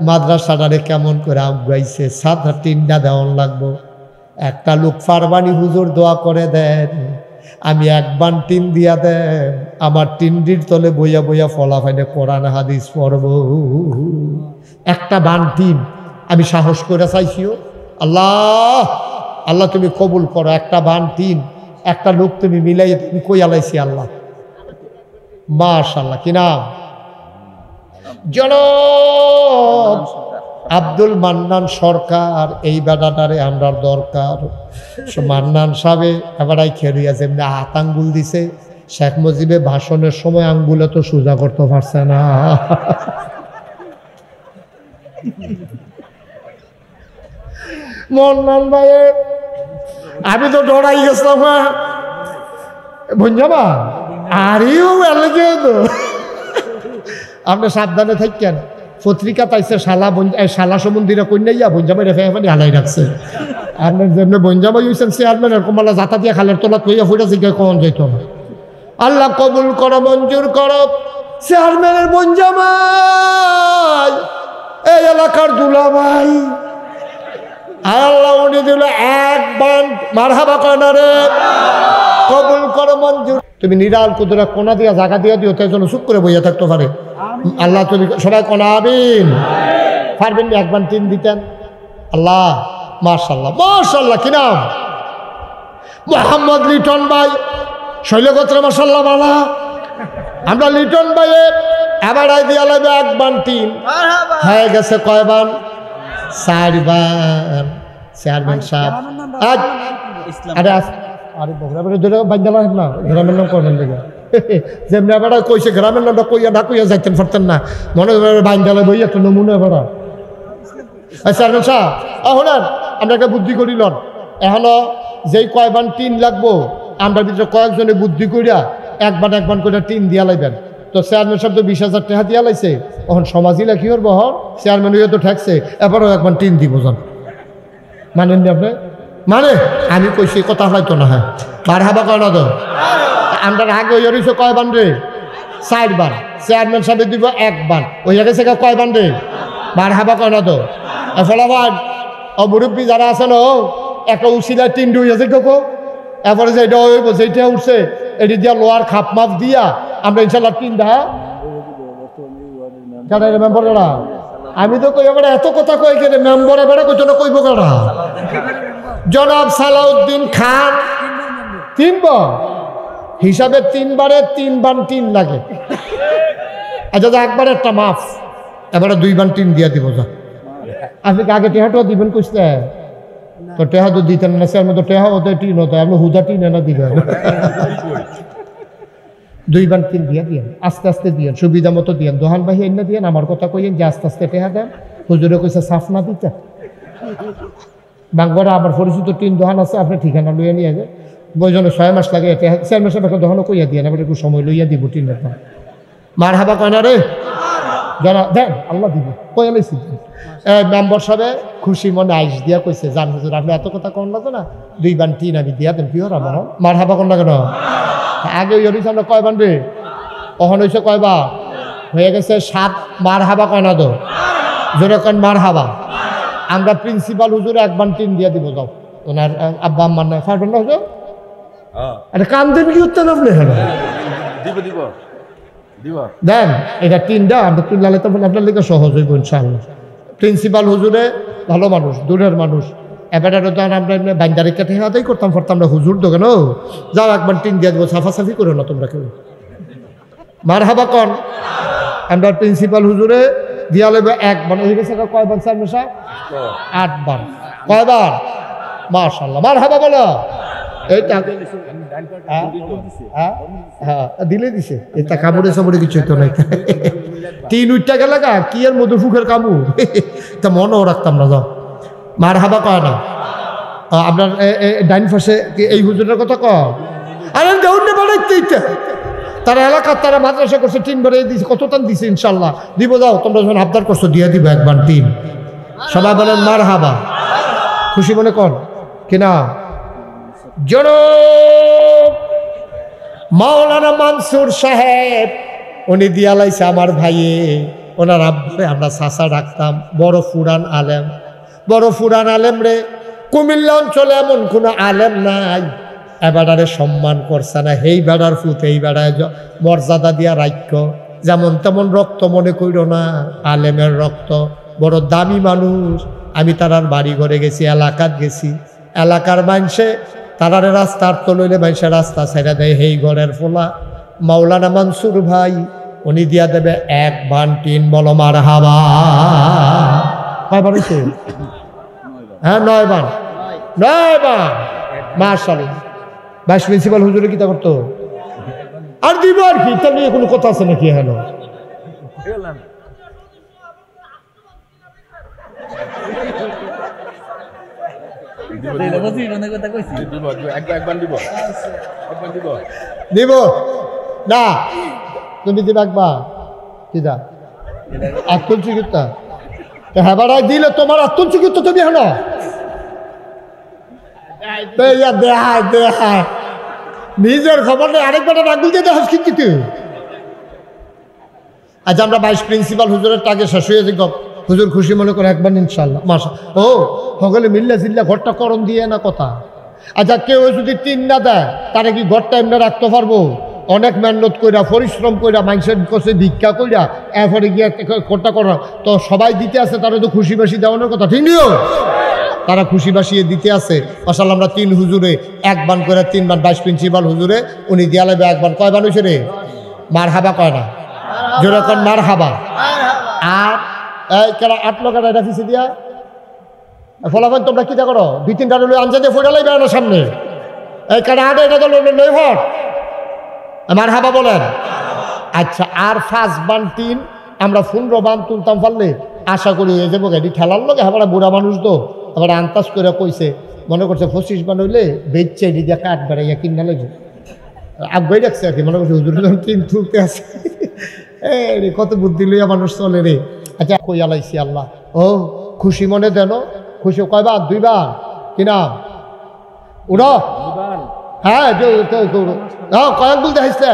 মাদ্রাসাটারে কেমন করে আগাইছে, 7-8টা দেওয়ান লাগবো। একটা লোক ফারবানি হুজুর দোয়া করে দেন, আমি 1 বান টিন দিয়া দেন, আমার টিন্ডির তলে বইয়া বইয়া ফলাফাইনে কোরআন হাদিস পড়ব। একটা বান টিন আমি সাহস করে চাইছিও, আল্লাহ আল্লাহ তুমি কবুল করো। একটা বান টিন একটা লোক তুমি মিলাই তুমি কই আলাইছি আল্লাহ। মাশাআল্লাহ। কি নাম? জনাব আব্দুল মান্নান সরকার। এই বেটাটারে আমরা দরকার। মান্নান সাহেব এবারাই খেলিয়া যেমনি হাত আঙ্গুল দিছে, শেখ মুজিবে ভাষণের সময় আঙ্গুলে তো সোজা করতে পারছে না। মান্নান ভাই আমি তো ডরাই গেছিলাম, বুঝবা আরেও এলাকে তো আপনি সাবধানে থাকেন। পত্রিকা তাইছে শালা সমন্দিরা কন্যাইয়া বঞ্জামাই ফেফানি হালাই রাখছে। আপনার জন্য বঞ্জামাই হয়েছেন চেয়ারম্যানের কমালা জাতা দিয়ে খালের তোলা কইয়া ফুটা জিজ্ঞাসা কখন যেত না। আল্লাহ কবুল করো, মঞ্জুর করো। চেয়ারম্যানের বঞ্জামাই এই এলাকার দুলাভাই, আল্লাহ উনি দিল 1 বান মারহাবা কয় না রে। কবুল করো মঞ্জুর। তুমি নিরাল কুদরা কোনা দিয়া জায়গা দিয়া দিও, তাই জন্য চুপ করে বইয়া থাকতে পারে। আল্লাহ তুমি সবাই কোনা আমিন। পারবেন না একবার 3 দিতেন? আল্লাহ মাশাআল্লাহ মাশাআল্লাহ। কি নাম? মোহাম্মদ লিটন ভাই, শৈলগোত্র মাশাআল্লাহ বালা। আমরা লিটন ভাইয়ের এবার দিয়া লাগবে 1 বান 3 হয়ে গেছে। কয় বান? 4 বান। চেয়ারম্যান সাহেব আরে বগরা বেড়ে ধরে বাঞ্জালা না গ্রামের নাম করবেন লেগে যেমনি বেড়া কইছে গ্রামের নামটা কইয়া না কইয়া যাইতেন পারতেন না, মনে বাঞ্জালা বই একটা নমুনা বেড়া। চেয়ারম্যান সাহেব হলেন, আমরা একটা বুদ্ধি করিলাম, এখনো যেই কয় বান 3 লাগবো আমরা ভিতরে কয়েকজনে বুদ্ধি করিয়া 1 বান করে 3 দিয়া লাইবেন। তো চেয়ারম্যান সাহেব তো 20,000 টাকা দিয়া লাইছে, তখন সমাজিলা কি করবো? চেয়ারম্যান হইয়া তো ঠেকছে, এবারও 1 বান 3 দিব যান। মানেননি আপনি? মানে আমি কইছি কথা হয়তো না। হ্যাঁ মারহাবা কয় না তো? আমরা আগে হইয়া রয়েছে কয় বান রে? 4 বান। চেয়ারম্যান সাহেব দিব 1 বান, হইয়া গেছে কয় বান রে? মারহাবা কয় না তো? ফলাফল মুরব্বী যারা আছেন একটা উচিলা 3 হইয়াছে কেউ, এরপরে যেটা হইব যেটা উঠছে এটি দিয়া লোয়ার খাপ মাপ দিয়া আমরা ইনশাল্লাহ 3 দা মেম্বার করা। আমি তো কই এবার এত কথা কই কে মেম্বার এবারে কইতো না কইব কারা? জনাব সালাউদ্দিন খান 3 বার হিসাবে 3 বারে 3 বান 3 লাগে। আচ্ছা 1 বারে একটা মাফ, এবারে 2 বান 3 দিয়া দিব। যা আপনি আগে টেহাটাও দিবেন কইছে তো টেহা তো দিতেন না, স্যার মতো টেহা ওদের 3 হতো, আপনি হুদা 3 না দিবেন। 2 বান 3 দিয়া দিয়েন, আস্তে আস্তে দিয়েন, সুবিধা মতো দিয়েন। দোহান ভাই এনে দিয়েন, আমার কথা কইয়েন যে আস্তে আস্তে টেহা দেন। হুজুরে কইছে সাফ না দিতে। বাঙ্গরা আমার পরিচিত 3 দোহান আছে, আপনি ঠিকানা লইয়া নিয়ে যায় বইজনে 6 মাস লাগে। চেয়ারম্যান সাহেব একটা দোহানও কইয়া দিয়ে এবার একটু সময় লইয়া দিব 3 দাম। মার হাবা কয় না রে যারা দেন আল্লাহ দিব কয়া লাইছি। মেম্বার সাহেব খুশি মনে আইস দিয়া কইছে জান হুজুর আপনি এত কথা কন লাগতো না, 2 বান 3 আমি দিয়া দেন। কি হর আমার মার হাবা কন না কেন? আগে ওই আমরা কয় বান রে? কখন হয়েছে কয় বার? হয়ে গেছে 7। মার হাবা কয় না তো? জোরে কন মার হাবা। আমরা প্রিন্সিপাল হুজুরে 1 বান 3 দিয়া দিব। যাও ওনার আব্বা আম্মার নয় পারবেন না হুজুর? আরে কান দেন কি উঠতেন আপনি? হ্যাঁ দেন এটা 3টা আমরা তুললে তো আপনার লিখে সহজ হইব ইনশাআল্লাহ। প্রিন্সিপাল হুজুরে ভালো মানুষ, দূরের মানুষ। এবার তখন আমরা এমনি বাইন্দারি কাঠে আদায় করতাম পড়তাম না হুজুর দোকান। যাও 1 বান 3 দিয়া দেবো, সাফাসাফি করো না তোমরা কেউ। মার হাবা কন। আমরা প্রিন্সিপাল হুজুরে দিয়া লেবে 1 বান। হয়ে গেছে কয় বান স্যার মেশা? 8 বান। কয় বার? মাশাআল্লাহ মার হাবা বলো। এইটা হ্যাঁ দিলে দিছে, এটা কামড়ে সামড়ে কিছু তো নাই। 3 উঠটা গেল গা কি আর মধু ফুকের কামু, তা মনেও রাখতাম না। যাও মার হাবা কয় না। আপনার ডাইন পাশে এই হুজুরের কথা কয়? আরে দেউন না বাড়াইতে ইচ্ছা তারা এলাকার তারা মাদ্রাসা করছে 3 বারে দিছে, কত টান দিছে ইনশাল্লাহ দিব। যাও তোমরা যখন আবদার করছো দিয়া দিব 1 বান 3। সবাই বলেন মার হাবা, খুশি মনে কর কিনা? জনাব মাওলানা মানসুর সাহেব উনি দিয়া লাইছে আমার ভাইয়ে, ওনার আব্বারে আমরা চাচা ডাকতাম। বড় ফুরান আলেম, বড় ফুরান আলেম রে। কুমিল্লা অঞ্চলে এমন কোনো আলেম নাই এবারে সম্মান করছে না। হেই বেড়ার ফুট এই বেড়ায় মর্যাদা দিয়া রাখ্য, যেমন তেমন রক্ত মনে কইর না, আলেমের রক্ত। বড় দামি মানুষ। আমি তারার বাড়ি ঘরে গেছি, এলাকাত গেছি, এলাকার মানুষে তারারে রাস্তার তো লইলে মানুষের রাস্তা ছেড়ে দেয়। হেই ঘরের ফোলা মাওলানা মানসুর ভাই উনি দিয়া দেবে 1 বান 3। বলো মার হাবা। কয়বার হয়েছে? হ্যাঁ 9 বান। 9 বান মাশাআল্লাহ। ভাইস প্রিন্সিপাল হুজুরে কি তা করতো? আর দিব আর কি, তা নিয়ে কোনো কথা আছে নাকি? হ্যালো দিব না তুমি দিবা কিদা আত্মচিকিৎসা হেবারাই দিলে তোমার আত্মচিকিৎসা তুমি হলো দেহায় দেহায় নিজের খবর নেই, আরেকবার রাগুল দিয়ে দেখ কিন্তু। আচ্ছা আমরা ভাইস প্রিন্সিপাল হুজুরের টাকে শেষ হয়ে যাই। হুজুর খুশি মনে করে 1 বান ইনশাল্লাহ মাসা। ও সকলে মিল্লা জিল্লা ঘরটা করণ দিয়ে না কথা। আচ্ছা কেউ যদি 3 না দেয় তারা কি ঘরটা এমনি রাখতে পারবো? অনেক মেহনত কইরা পরিশ্রম কইরা মানুষের কাছে ভিক্ষা কইরা এরপরে গিয়ে কোনটা করা তো সবাই দিতে আছে, তারা তো খুশি বাসি দেওয়ানোর কথা, ঠিক নিও? তারা খুশি বাসিয়ে দিতে আছে। মাশাআল্লাহ আমরা 3 হুজুরে 1 বান করে 3 বান ভাইস প্রিন্সিপাল হুজুরে উনি দিয়া লাগবে 1 বান। কয় বান হয়েছে রে? মারহাবা কয় না? যেরকম মারহাবা। আর এই কেন 8 লোক এটা ফিসে দিয়া ফলাফল তোমরা কি করো? 2-3টা লই আনজা দিয়ে ফোটা লাগবে না সামনে। এই কেন আটে এটা তো লই ভট মারহাবা বলেন। আচ্ছা আর 5 বান 3 আমরা 15 বান তুলতাম পারলে আশা করি এই যে গাড়ি ঠেলার লোক আবার বুড়া মানুষ তো আবার আন্তাজ করে কইছে মনে করছে 25 বান হইলে বেচছে এটি দিয়ে কাঠ বেড়াইয়া কিনা লাগবে আগ্রহ রাখছে আর কি, মনে করছে হুজুর 3 তুলতে আছে। এই কত বুদ্ধি লইয়া মানুষ চলে রে। আচ্ছা কই আলাইছি আল্লাহ ও খুশি মনে দেন। খুশি কয়বার? 2 বার। কি নাম? উড়ো হ্যাঁ কয়েক বলতে হাসতে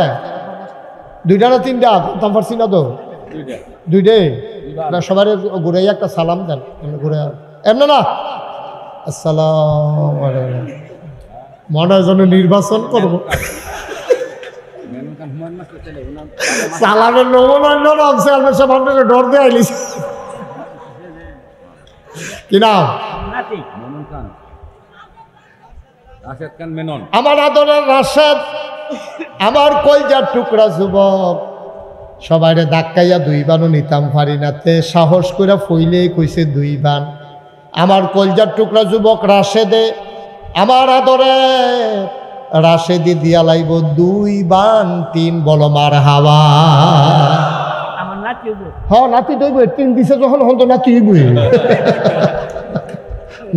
2টা না 3টা তাম পারছি না তো 2টাই সবার ঘুরে একটা সালাম দেন ঘুরে এমন না আসসালাম মনে হয় যেন নির্বাচন করবো সালামের নমুনা ডর দিয়ে আইলিস। কি নাম? আমার আদরের রাশেদ, আমার কলজার টুকরা যুবক, সবাইরে ধাক্কাইয়া 2 বানও নিতাম পারি নাতে সাহস করে ফইলেই কইছে 2 বান। আমার কলজার টুকরা যুবক রাশেদে, আমার আদরে রাশেদি দিয়া লাইব 2 বান 3 বলো মারহাবা। হ্যাঁ নাতি দইব 3 দিছে যখন হন তো নাতি হইব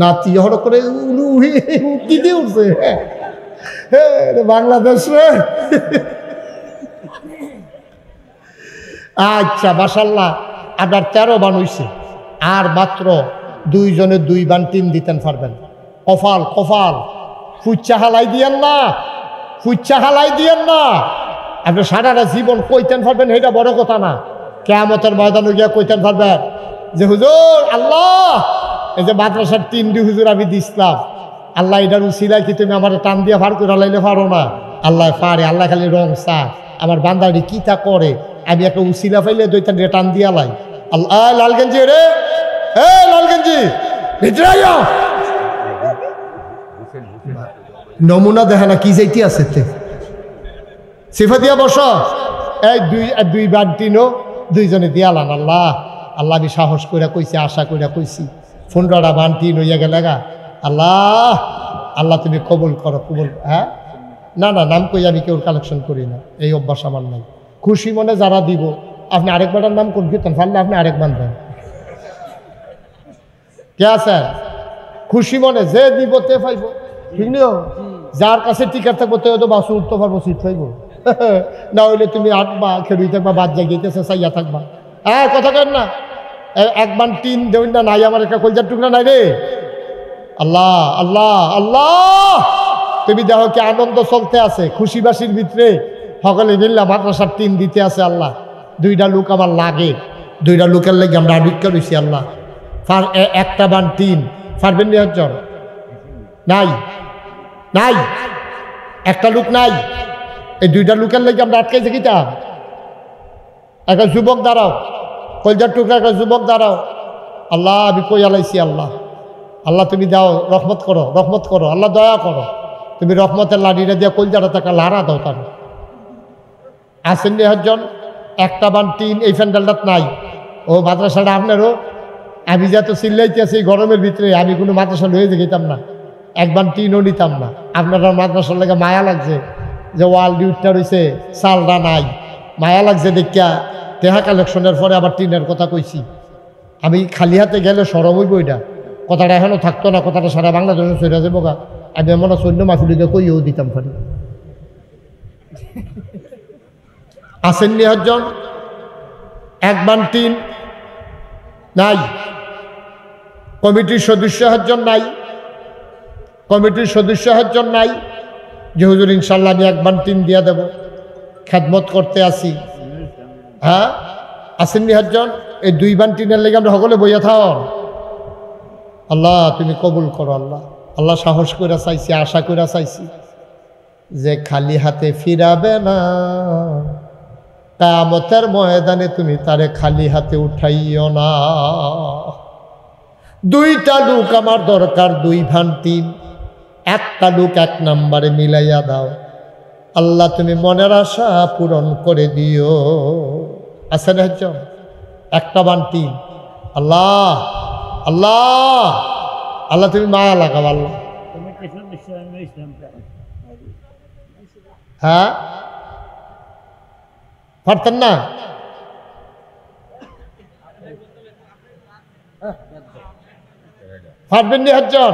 নাতি হর করে উকি দিয়ে উঠছে বাংলাদেশ রে। আচ্ছা মাশাআল্লাহ আপনার 13 বান হইছে, আর মাত্র 2 জনে 2 বান 3 দিতেন পারবেন। কফাল কফাল ফুচ্চা হালাই দিয়েন না, ফুচ্চা হালাই দিয়েন না। আপনি সারাটা জীবন কইতেন পারবেন এটা বড় কথা না, কিয়ামতের ময়দানে গিয়া কইতেন পারবেন যে হুজুর আল্লাহ এই যে মাদ্রাসার 3টি হুজুর আমি দিছিলাম, আল্লাহ এটার উসিলায় কি তুমি আমার টান দিয়ে ভার করে লাইলে পারো না? আল্লাহ পারে, আল্লাহ খালি রং চা আমার বান্দারি কি তা করে, আমি একটা উসিলা পাইলে 2টা টান দিয়া লাই। আল্লাহ লালগঞ্জি রে লালগঞ্জি ভিতরে নমুনা দেখে না কি যাইতে আছে সিফা দিয়া বস। এই 2 বার 3ও 2 জনে দিয়ালান। আল্লাহ আল্লাহ আমি সাহস করে কইছি, আশা করে কইছি 15টা বান 3 হইয়া গেলেগা। আল্লাহ আল্লাহ তুমি কবুল করো, কবুল। হ্যাঁ না না নাম কই আমি কেউ কালেকশন করি না, এই অভ্যাস আমার নাই। খুশি মনে যারা দিব আপনি আরেকবারের নাম কোন কীর্তন পারলে আপনি আরেকবার দেন কে আছে? খুশি মনে যে দিব তে পাইব, ঠিক নিও। যার কাছে টিকার থাকবো তো তো বাসু উঠতে পারবো, সিট পাইব। না হইলে তুমি আটবা খেড়ুই থাকবা, বাদ জাগিয়েছে চাইয়া থাকবা। হ্যাঁ কথা কেন না 1 বান 3 দেবেন না নাই, আমার একটা কলজার টুকরা নাই রে। আল্লাহ আল্লাহ আল্লাহ তুমি দেখো কি আনন্দ চলতে আছে খুশিবাসীর ভিতরে, সকলে মিল্লা মাদ্রাসার 3 দিতে আছে। আল্লাহ 2টা লোক আমার লাগে, 2টা লোকের লেগে আমরা আবিক্কা রয়েছি। আল্লাহ 1টা বান 3 পারবেন নি? একজন নাই নাই, একটা লোক নাই, এই 2টা লোকের লেগে আমরা আটকাইছে কিতা। একটা যুবক দাঁড়াও, কলজার টুকরা একটা যুবক দাঁড়াও। আল্লাহ আমি কই আলাইছি। আল্লাহ আল্লাহ তুমি দাও, রহমত করো, রহমত করো, আল্লাহ দয়া করো, তুমি রহমতের লাঠিটা দিয়া কলজাটা তাকে লাড়া দাও। তার আসেন নি একজন? 1টা বান 3 এই প্যান্ডেলটাত নাই। ও মাদ্রাসাটা আপনারও, আমি যা তো চিল্লাইতে আছি এই গরমের ভিতরে, আমি কোনো মাদ্রাসা লয়ে যেতাম না, 1 বান 3ও নিতাম না। আপনারা মাদ্রাসার লেগে মায়া লাগছে যে ওয়াল ডিউটটা রয়েছে, চালটা নাই, মায়া লাগছে দেখিয়া টেহা কালেকশনের পরে আবার 3-এর কথা কইছি। আমি খালি হাতে গেলে সরম হইব, এটা কথাটা এখনও থাকতো না, কথাটা সারা বাংলাদেশে চলে যাবো গা। আমি এমন সৈন্য মাফিলিকে কইও দিতাম পারি। আসেননি একজন? 1 বান 3 নাই, কমিটির সদস্য একজন নাই, কমিটির সদস্য একজন নাই যে হুজুর ইনশাল্লাহ আমি 1 বান 3 দিয়া দেব, খেদমত করতে আসি। হ্যাঁ আসেননি একজন? এই 2 বান 3-এর লেগে আমরা সকলে বইয়া থাও। আল্লাহ তুমি কবুল করো, আল্লাহ আল্লাহ সাহস করে চাইছি, আশা করে চাইছি যে খালি হাতে ফিরাবে না, কিয়ামতের ময়দানে তুমি তারে খালি হাতে উঠাইও না। দুইটা লোক আমার দরকার, 2 ভান 3, একটা লোক 1 নম্বরে মিলাইয়া দাও। আল্লাহ তুমি মনের আশা পূরণ করে দিও। আছেন একজন, 1 ভান 3। আল্লাহ আল্লাহ আল্লাহ তুমি মায়া লাগাও আল্লাহ। হ্যাঁ পারতেন না? পারবেন নি একজন?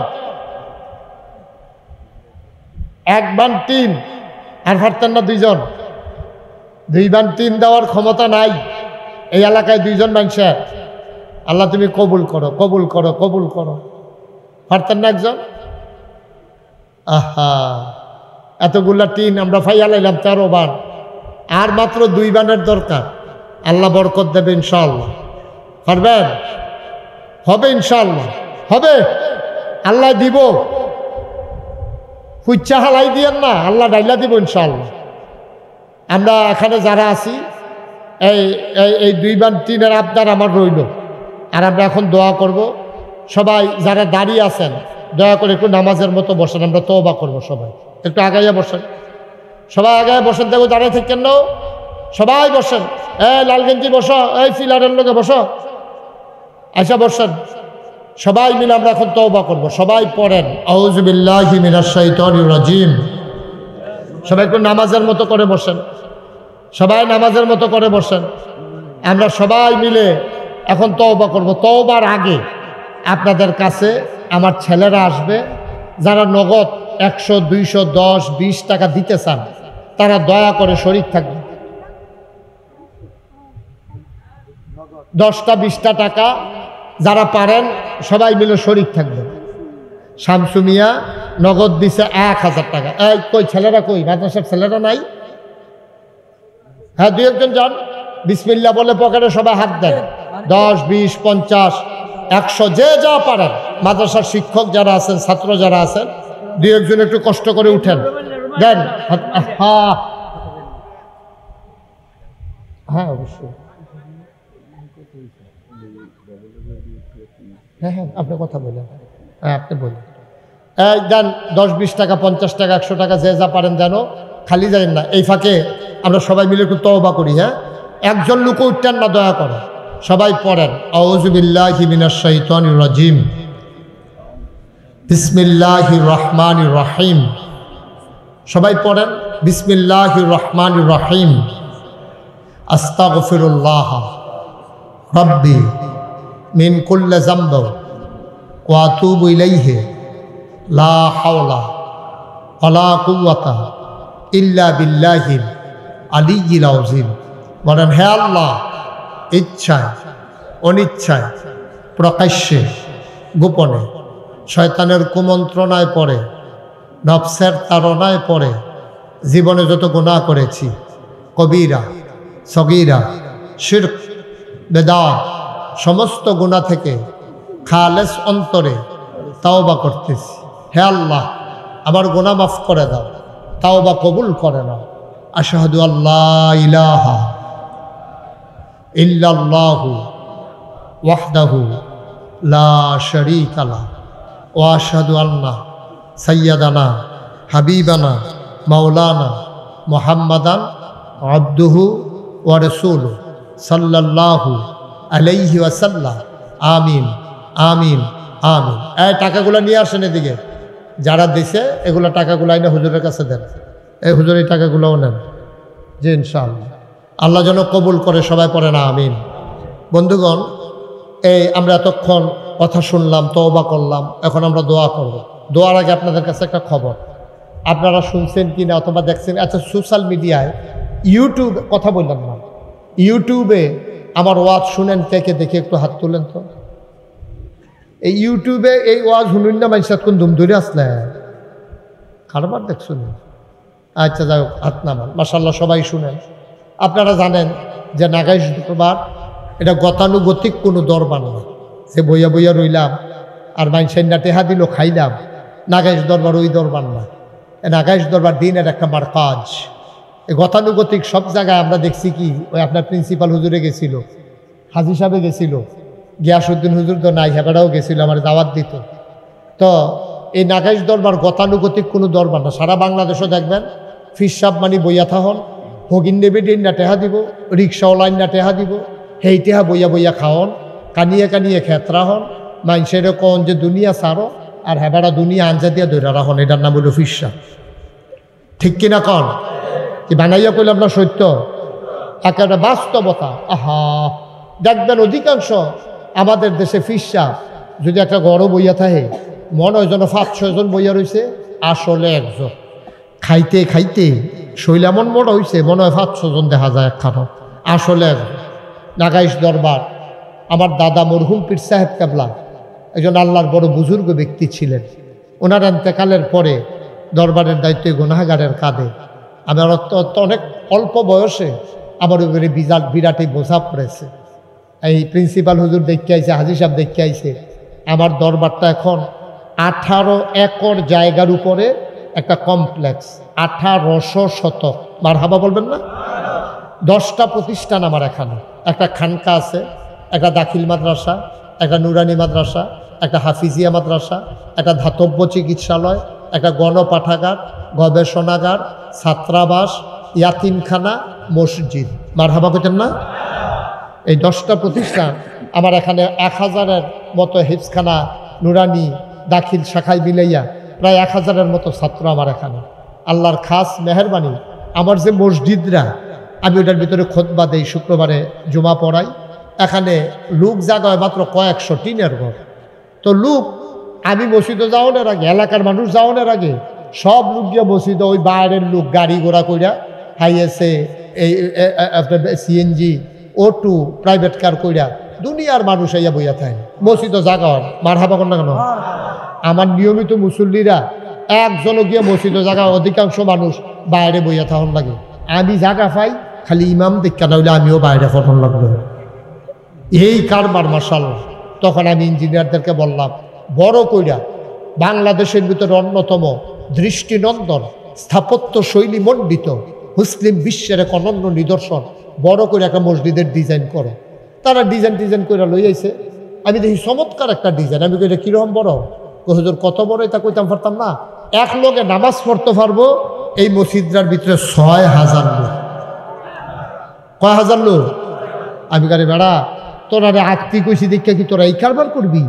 1 ভান 3 আর পারতেন না 2 জন? 2 ভান 3 দেওয়ার ক্ষমতা নাই এই এলাকায় 2 জন মানুষের। আল্লাহ তুমি কবুল করো, কবুল করো, কবুল করো। পারতেন না একজন? আহা, এতগুলা টিন আমরা ফাইয়া লাইলাম 13 বার, আর মাত্র 2 বানের দরকার। আল্লাহ বরকত দেবে ইনশাআল্লাহ। পারবেন? হবে ইনশাআল্লাহ, হবে। আল্লাহ দিব, ফুচ্চা হালাই দিয়েন না, আল্লাহ ডাইলা দিব ইনশাআল্লাহ। আমরা এখানে যারা আছি এই 2 বান 3-এর আবদার আমার রইল। আর আমরা এখন দোয়া করব। সবাই যারা দাঁড়িয়ে আছেন দয়া করে একটু নামাজের মতো বসেন, আমরা তওবা করব। সবাই একটু আগাইয়া বসেন, সবাই আগায় বসেন। দেখো দাঁড়িয়ে থাকেন না, সবাই বসেন। এই লালগঞ্জি বসো, এই ফিলারের লোকে বসো, আচ্ছা বসেন। সবাই মিলে আমরা এখন তওবা করব। সবাই পড়েন আউযু বিল্লাহি মিনাশ শাইতানির রাজিম। সবাই একটু নামাজের মতো করে বসেন, সবাই নামাজের মতো করে বসেন। আমরা সবাই মিলে এখন তওবা করব। তওবার আগে আপনাদের কাছে আমার ছেলেরা আসবে, যারা নগদ 100, 200, 10, 20 টাকা দিতে চান তারা দয়া করে শরীক থাকবে। 10টা 20টা টাকা যারা পারেন সবাই মিলে শরীক থাকবে। শামসু মিয়া নগদ দিছে 1000 টাকা। এই কই ছেলেরা, কই মাদ্রাসার ছেলেরা নাই? হ্যাঁ 2-1 জন যান, বিসমিল্লাহ বলে পকেটে সবাই হাত দেন। 10, 20, 50, 100 যে যা পারেন। মাদ্রাসার শিক্ষক যারা আছেন, ছাত্র যারা আছেন, 2-1 জন একটু কষ্ট করে উঠেন, দেন। হ্যাঁ হ্যাঁ অবশ্যই, হ্যাঁ হ্যাঁ আপনি কথা বলেন, হ্যাঁ আপনি বলেন। এই দেন 10, 20 টাকা, 50 টাকা, 100 টাকা যে যা পারেন যেন খালি যাবেন না। এই ফাঁকে আমরা সবাই মিলে একটু তওবা করি। হ্যাঁ একজন লোক উঠতেন না, দয়া করে সবাই পড়েন আউযু বিল্লাহি মিনাশ শাইতানির রাজিম, বিসমিল্লাহির রহমানির রহিম। সবাই পড়েন বিসমিল্লাহির রহমানির রহিম। আস্তাগফিরুল্লাহ রাব্বি মিন কুল্লি যামব ওয়া আতুবু ইলাইহি লা হাওলা ওয়ালা কুওয়াতা ইল্লা বিল্লাহিল আলিয়্যিল আযীম। বলেন হে আল্লাহ, ইচ্ছায় অনিচ্ছায়, প্রকাশ্যে গোপনে, শয়তানের কুমন্ত্রণায় পড়ে, নফসের তাড়নায় পড়ে জীবনে যত গুনাহ করেছি, কবিরা সগীরা, শিরক, বেদাত, সমস্ত গুনাহ থেকে খালেস অন্তরে তাওবা করতেছি। হে আল্লাহ, আমার গুনাহ মাফ করে দাও, তাওবা কবুল করে নাও। আশহাদু আল্লা ইলাহা ইল্লাল্লাহু ওয়াহদাহু লা শারীকা লাহু ওয়া আশহাদু আন্না সাইয়্যিদানা হাবিবানা মাওলানা মুহাম্মাদান আবদুহু ওয়া রাসূলুহু সাল্লাল্লাহু আলাইহি ওয়াসাল্লাম। আমিন আমিন আমিন। এই টাকাগুলো নিয়ে আসেন এদিকে, যারা দিছে এগুলো টাকাগুলো আইনে হুজুরের কাছে দেন। এই হুজুর এই টাকাগুলোও নেন। জি ইনশাআল্লাহ আল্লাহ যেন কবুল করে। সবাই পড়ে না আমিন। বন্ধুগণ, এই আমরা এতক্ষণ কথা শুনলাম, তওবা করলাম, এখন আমরা দোয়া করব। দোয়ার আগে আপনাদের কাছে একটা খবর, আপনারা শুনছেন কি না অথবা দেখছেন, আচ্ছা সোশ্যাল মিডিয়ায়, ইউটিউবে, কথা বললাম না, ইউটিউবে আমার ওয়াজ শুনেন কে কে, দেখে একটু হাত তুলেন তো। এই ইউটিউবে এই ওয়াজ শুনুন না মানুষ কোন ধুম ধরে আসলে কারবার দেখছুন। আচ্ছা যাই হোক, হাত নামান। মাশাআল্লাহ সবাই শুনেন। আপনারা জানেন যে নাগাইশ দরবার এটা গতানুগতিক কোনো দরবার না, যে বইয়া বইয়া রইলাম আর মানুষের না টেহা দিল খাইলাম, নাগাইশ দরবার ওই দরবার না, নাগাইশ দরবার দিনের একটা মারকাজ। এই গতানুগতিক সব জায়গায় আমরা দেখছি কি, ওই আপনার প্রিন্সিপাল হুজুরে গেছিল, হাজি সাহেবে গেছিল, গিয়াসউদ্দিন হুজুর তো নাই, হেবাটাও গেছিল, আমার দাওয়াত দিত। তো এই নাগাইশ দরবার গতানুগতিক কোনো দরবার না। সারা বাংলাদেশও দেখবেন ফির সাহ মানি বইয়া থাহন, হগিন নেবে ডিন না টেহা দিব, রিক্সাওয়ালাইন না টেহা দিব, হেই টেহা বইয়া বইয়া খাওয়ন, কানিয়ে কানিয়ে খেতরা হন, মানুষের কন যে দুনিয়া সারো আর হেবারা দুনিয়া আঞ্জা দিয়া ধৈরা রাখুন, এটার নাম হইল ফির সাহ। ঠিক কিনা কন? কি বানাইয়া কইলাম না সত্য? একটা বাস্তবতা। আহা, দেখবেন অধিকাংশ আমাদের দেশে ফির সাহ যদি একটা গড় বইয়া থাকে, মনে হয় যেন 5-6 জন বইয়া রয়েছে, আসলে একজন। খাইতে খাইতে শৈল এমন বড় হয়েছে, মনে হয় 5-6 জন দেখা যায় একখানো, আসলে একজন। নাগাইশ দরবার আমার দাদা মরহুম পীর সাহেব কেবলা একজন আল্লাহর বড় বুজুর্গ ব্যক্তি ছিলেন। ওনার এন্তেকালের পরে দরবারের দায়িত্বে গুনাহগারের কাঁধে। আমার অনেক অল্প বয়সে আমার উপরে বিরাটই বোঝা পড়েছে। এই প্রিন্সিপাল হুজুর দেখতে আইছে, হাজি সাহেব দেখতে আইছে। আমার দরবারটা এখন 18 একর জায়গার উপরে একটা কমপ্লেক্স, 1800 শতক। মারহাবা বলবেন না? 10টা প্রতিষ্ঠান আমার এখানে। একটা খানকা আছে, একটা দাখিল মাদ্রাসা, একটা নুরানি মাদ্রাসা, একটা হাফিজিয়া মাদ্রাসা, একটা ধাতব্য চিকিৎসালয়, একটা গণপাঠাগার, গবেষণাগার, ছাত্রাবাস, ইয়াতিমখানা, মসজিদ। মারহাবা করতেন না? এই 10টা প্রতিষ্ঠান আমার এখানে 1000-এর মতো হিফজখানা, নুরানি, দাখিল শাখায় মিলাইয়া প্রায় 1000-এর মতো ছাত্র আমার এখানে। আল্লাহর খাস মেহরবানি, আমার যে মসজিদরা, আমি ওটার ভিতরে খুতবা দেই, শুক্রবারে জুমা পড়াই। এখানে লোক জায়গা হয় মাত্র কয়েকশো, টিনের ঘর। তো লোক, আমি মসজিদে যাওয়ানোর আগে, এলাকার মানুষ যাওয়ানোর আগে সব লোক গিয়ে মসজিদে, ওই বাইরের লোক গাড়ি ঘোড়া কইরা, হাইয়েছে এই আপনার সিএনজি, O2 প্রাইভেট কার কইরা দুনিয়ার মানুষ আইয়া বইয়া থাকে মসজিদে জায়গা হয়। মারহাবা কর না কেন? আমার নিয়মিত মুসল্লিরা একজনও গিয়ে মসজিদে জায়গা, অধিকাংশ মানুষ বাইরে বইয়া থাকুন লাগে। আমি জায়গা পাই খালি ইমাম দেখা না হইলে আমিও বাইরে ফোন লাগলো, এই কারবার মাশাআল্লাহ। তখন আমি ইঞ্জিনিয়ারদেরকে বললাম, বড় কইরা বাংলাদেশের ভিতরে অন্যতম দৃষ্টিনন্দন স্থাপত্য শৈলী মণ্ডিত মুসলিম বিশ্বের এক অনন্য নিদর্শন বড় করে একটা মসজিদের ডিজাইন করো। তারা ডিজাইন করে লই আইছে। আমি দেখি চমৎকার একটা ডিজাইন। আমি কইটা কীরকম বড়? হুজুর কত বড়? এটা কইতাম পারতাম না। এক লোকে নামাজ পড়তে পারবো এই মসজিদটার ভিতরে 6000 লোক। কয় হাজার লোক? আমি কারে বেড়া তোরা আত্মি কইছি দেখে কি তোরা এই কারবার করবি?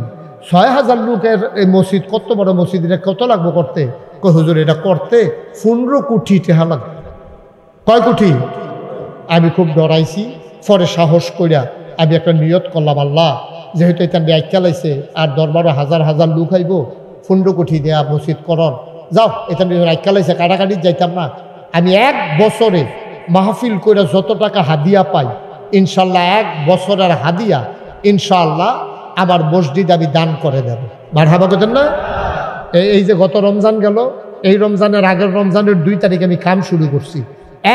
6000 লোকের এই মসজিদ, কত বড় মসজিদ, এটা কত লাগবো করতে? কয় হুজুর এটা করতে 15 কোটি টাকা লাগবে। কয় কোটি? আমি খুব ডরাইছি। পরে সাহস কইরা আমি একটা নিয়ত করলাম, আল্লাহ যেহেতু এটা ব্যাখ্যা লাইছে আর দরবারে হাজার হাজার লোক আইব, 15 কোটি দেয়া মসজিদ করন, যাও এটা ব্যাখ্যা লাইছে, কাটাকাটি যাইতাম না। আমি 1 বছরে মাহফিল কইরা যত টাকা হাদিয়া পাই, ইনশাল্লাহ 1 বছরের হাদিয়া ইনশাআল্লাহ আমার মসজিদ আমি দান করে দেব। মারহাবা করতেন না? এই যে গত রমজান গেল, এই রমজানের আগের রমজানের 2 তারিখে আমি কাম শুরু করছি।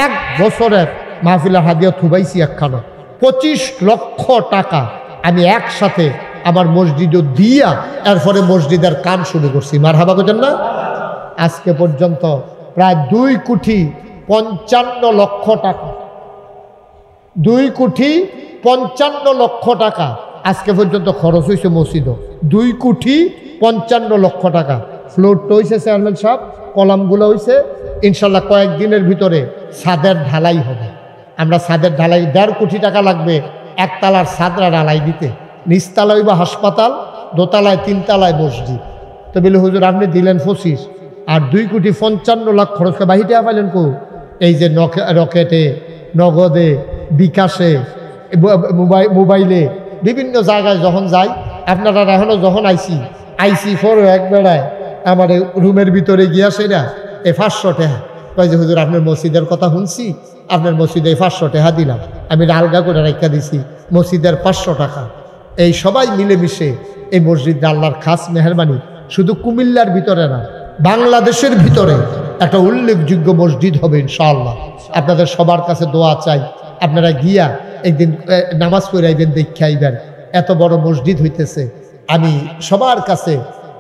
1 বছরের মাহফিলের হাদিয়া থুবাইছি একখানো 25 লক্ষ টাকা আমি একসাথে আমার মসজিদও দিয়া এরপরে মসজিদের কাম শুরু করছি। মারহাবা করতেন না? আজকে পর্যন্ত প্রায় 2,55,00,000 টাকা, 2,55,00,000 টাকা আজকে পর্যন্ত খরচ হয়েছে মসজিদও। 2,55,00,000 টাকা। ফ্লোরটা হয়েছে চেয়ারম্যান সাহেব, কলামগুলো হয়েছে, ইনশাল্লাহ কয়েকদিনের ভিতরে ছাদের ঢালাই হবে। আমরা ছাদের ঢালাই 1.5 কোটি টাকা লাগবে একতলার ছাদরা ঢালাই দিতে। নিচতলা হইবা হাসপাতাল, দোতলায় 3 তলায় মসজিদ। তো বলে হুজুর আপনি দিলেন 25 আর 2,55,00,000 খরচ করে বাহিরে পাইলেন কো? এই যে রকেটে, নগদে, বিকাশে, মোবাইলে, বিভিন্ন জায়গায় যখন যাই, আপনারা এখনও যখন আইসি ফোরও এক বেড়ায় আমার রুমের ভিতরে গিয়া সেটা এই 500 টাকা কয় যে হুজুর আপনার মসজিদের কথা শুনছি, আপনার মসজিদে 500 টাকা দিলাম। আমি আলগা করে রেখা দিছি মসজিদের 500 টাকা। এই সবাই মিলেমিশে এই মসজিদটা আল্লাহর খাস মেহরবানি শুধু কুমিল্লার ভিতরে না, বাংলাদেশের ভিতরে একটা উল্লেখযোগ্য মসজিদ হবে ইনশাআল্লাহ। আপনাদের সবার কাছে দোয়া চাই, আপনারা গিয়া একদিন নামাজ পড়ে আইবেন, দেখে আইবেন। এত বড় মসজিদ হইতেছে। আমি সবার কাছে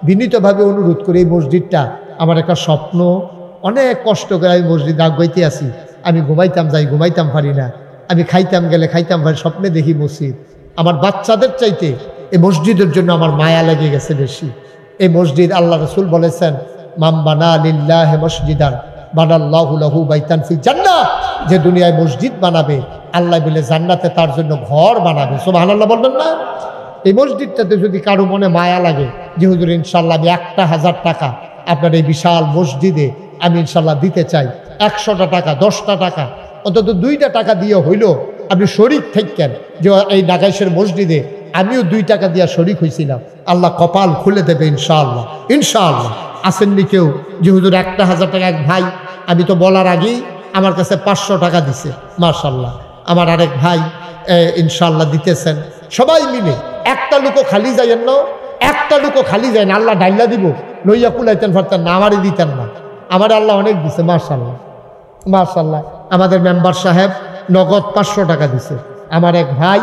বিনীতভাবে অনুরোধ করি, এই মসজিদটা আমার একটা স্বপ্ন, অনেক কষ্ট করে আমি মসজিদ আগাইতে আসি, আমি ঘুমাইতাম যাই, ঘুমাইতাম পারি না, আমি খাইতাম গেলে খাইতাম পারি, স্বপ্নে দেখি মসজিদ। আমার বাচ্চাদের চাইতে এই মসজিদের জন্য আমার মায়া লেগে গেছে বেশি। এই মসজিদ আল্লাহ রসুল বলেছেন, মাম বানা লিল্লাহি মসজিদান বানাল্লাহু লাহু বাইতান ফিল জান্নাহ, যে দুনিয়ায় মসজিদ বানাবে আল্লাহ বলে জান্নাতে তার জন্য ঘর বানাবে। সুবহানাল্লাহ বলবেন না? এই মসজিদটাতে যদি কারো মনে মায়া লাগে যে হুজুর ইনশাল্লাহ আমি 1,000 টাকা আপনার এই বিশাল মসজিদে আমি ইনশাল্লাহ দিতে চাই, 100টা টাকা, 10টা টাকা, অন্তত 2টা টাকা দিয়ে হইল আপনি শরিক থাকেন, যে এই নাগাইশের মসজিদে আমিও 2 টাকা দিয়ে শরিক হয়েছিলাম, আল্লাহ কপাল খুলে দেবে ইনশাআল্লাহ। ইনশাআল্লাহ আসেননি কেউ যে হুজুর 1,000 টাকা? এক ভাই, আমি তো বলার আগেই আমার কাছে 500 টাকা দিছে, মাশাআল্লাহ। আমার আরেক ভাই ইনশাআল্লাহ দিতেছেন। সবাই মিলে একটা লুকও খালি যাইয়েন না, একটা লুকও খালি যায় না, আল্লাহ ডাইলা দিব, লইয়া কুলাইতেন পারতেন না, আমারই দিতেন না, আমার আল্লাহ অনেক দিছে, মাশাআল্লাহ মাশাআল্লাহ। আমাদের মেম্বার সাহেব নগদ 500 টাকা দিছে, আমার এক ভাই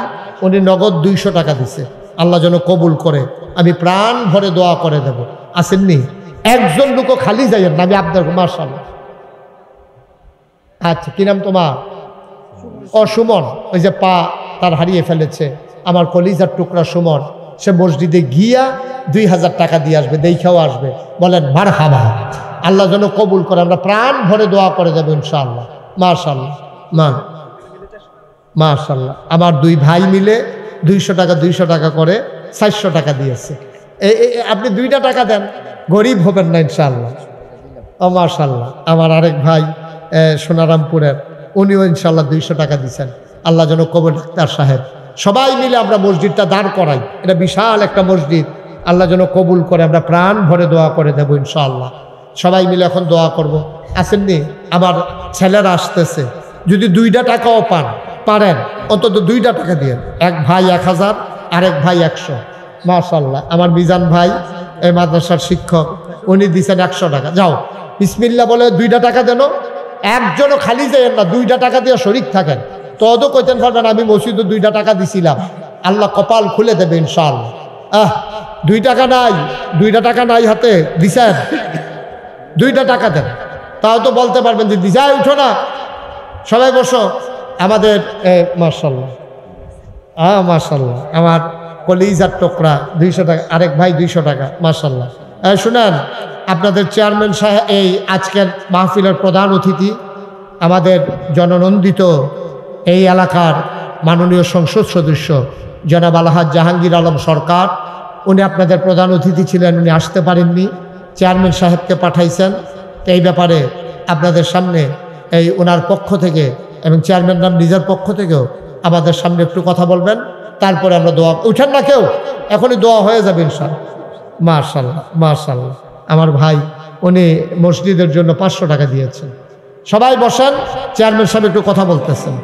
উনি নগদ 200 টাকা দিছে, আল্লাহ যেন কবুল করে, আমি প্রাণ ভরে দোয়া করে দেব। আসেননি একজন লোকও খালি যাইয়েন না, আমি আপনার, মাশাআল্লাহ। আচ্ছা, কি নাম তোমার? সুমন, ওই যে পা তার হারিয়ে ফেলেছে, আমার কলিজার টুকরা সুমন, সে মসজিদে গিয়া 2,000 টাকা দিয়ে আসবে, দেখাও আসবে। বলেন মারহাবা, আল্লাহ যেন কবুল করে, আমরা প্রাণ ভরে দোয়া করে দেবো ইনশাআল্লাহ। মাশাআল্লাহ মাশাআল্লাহ। আমার 2 ভাই মিলে 200 টাকা 200 টাকা করে 400 টাকা দিয়েছে। আপনি 2টা টাকা দেন, গরিব হবেন না ইনশাআল্লাহ। ও মাশাআল্লাহ। আমার আরেক ভাই সোনারামপুরের, উনিও ইনশাআল্লাহ 200 টাকা দিচ্ছেন, আল্লাহ যেন কবুল। ডাক্তার সাহেব, সবাই মিলে আমরা মসজিদটা দাঁড় করাই, এটা বিশাল একটা মসজিদ, আল্লাহ যেন কবুল করে, আমরা প্রাণ ভরে দোয়া করে দেবো ইনশাআল্লাহ। সবাই মিলে এখন দোয়া করব। আসেননি আমার ছেলেরা আসতেছে, যদি 2টা টাকাও পারেন অন্তত 2টা টাকা দিয়ে, এক ভাই 1000, আরেক ভাই 100। মাশাআল্লাহ। আমার মিজান ভাই এই মাদ্রাসার শিক্ষক, উনি দিচ্ছেন 100 টাকা। যাও বিসমিল্লাহ বলে 2টা টাকা দেন, একজনও খালি যাইয়েন না, 2টা টাকা দিয়ে শরিক থাকেন। তদও কইতেন পারবেন আমি মসজিদে 2টা টাকা দিছিলাম, আল্লাহ কপাল খুলে দেবে ইনশাআল্লাহ। 2 টাকা নাই, 2টা টাকা নাই হাতে, দিছেন 2টা টাকা দেন, তাও তো বলতে পারবেন যে দিশায় উঠো না, সবাই বসো। আমাদের মাশাআল্লাহ মাশাআল্লাহ, আমার কলিজার টুকরা 200 টাকা, আরেক ভাই 200 টাকা, মাশাআল্লাহ। শুনেন, আপনাদের চেয়ারম্যান সাহেব, এই আজকের মাহফিলের প্রধান অতিথি, আমাদের জননন্দিত এই এলাকার মাননীয় সংসদ সদস্য জনাব আলহাজ জাহাঙ্গীর আলম সরকার, উনি আপনাদের প্রধান অতিথি ছিলেন, উনি আসতে পারেননি, চেয়ারম্যান সাহেবকে পাঠাইছেন। এই ব্যাপারে আপনাদের সামনে এই ওনার পক্ষ থেকে এবং চেয়ারম্যান নাম নিজের পক্ষ থেকেও আমাদের সামনে একটু কথা বলবেন, তারপরে আমরা দোয়া। উঠেন না কেউ, এখনই দোয়া হয়ে যাবে ইনশাআল্লাহ। মাশাআল্লাহ মাশাআল্লাহ। আমার ভাই উনি মসজিদের জন্য 500 টাকা দিয়েছেন। সবাই বসেন, চেয়ারম্যান সাহেব একটু কথা বলতেছেন।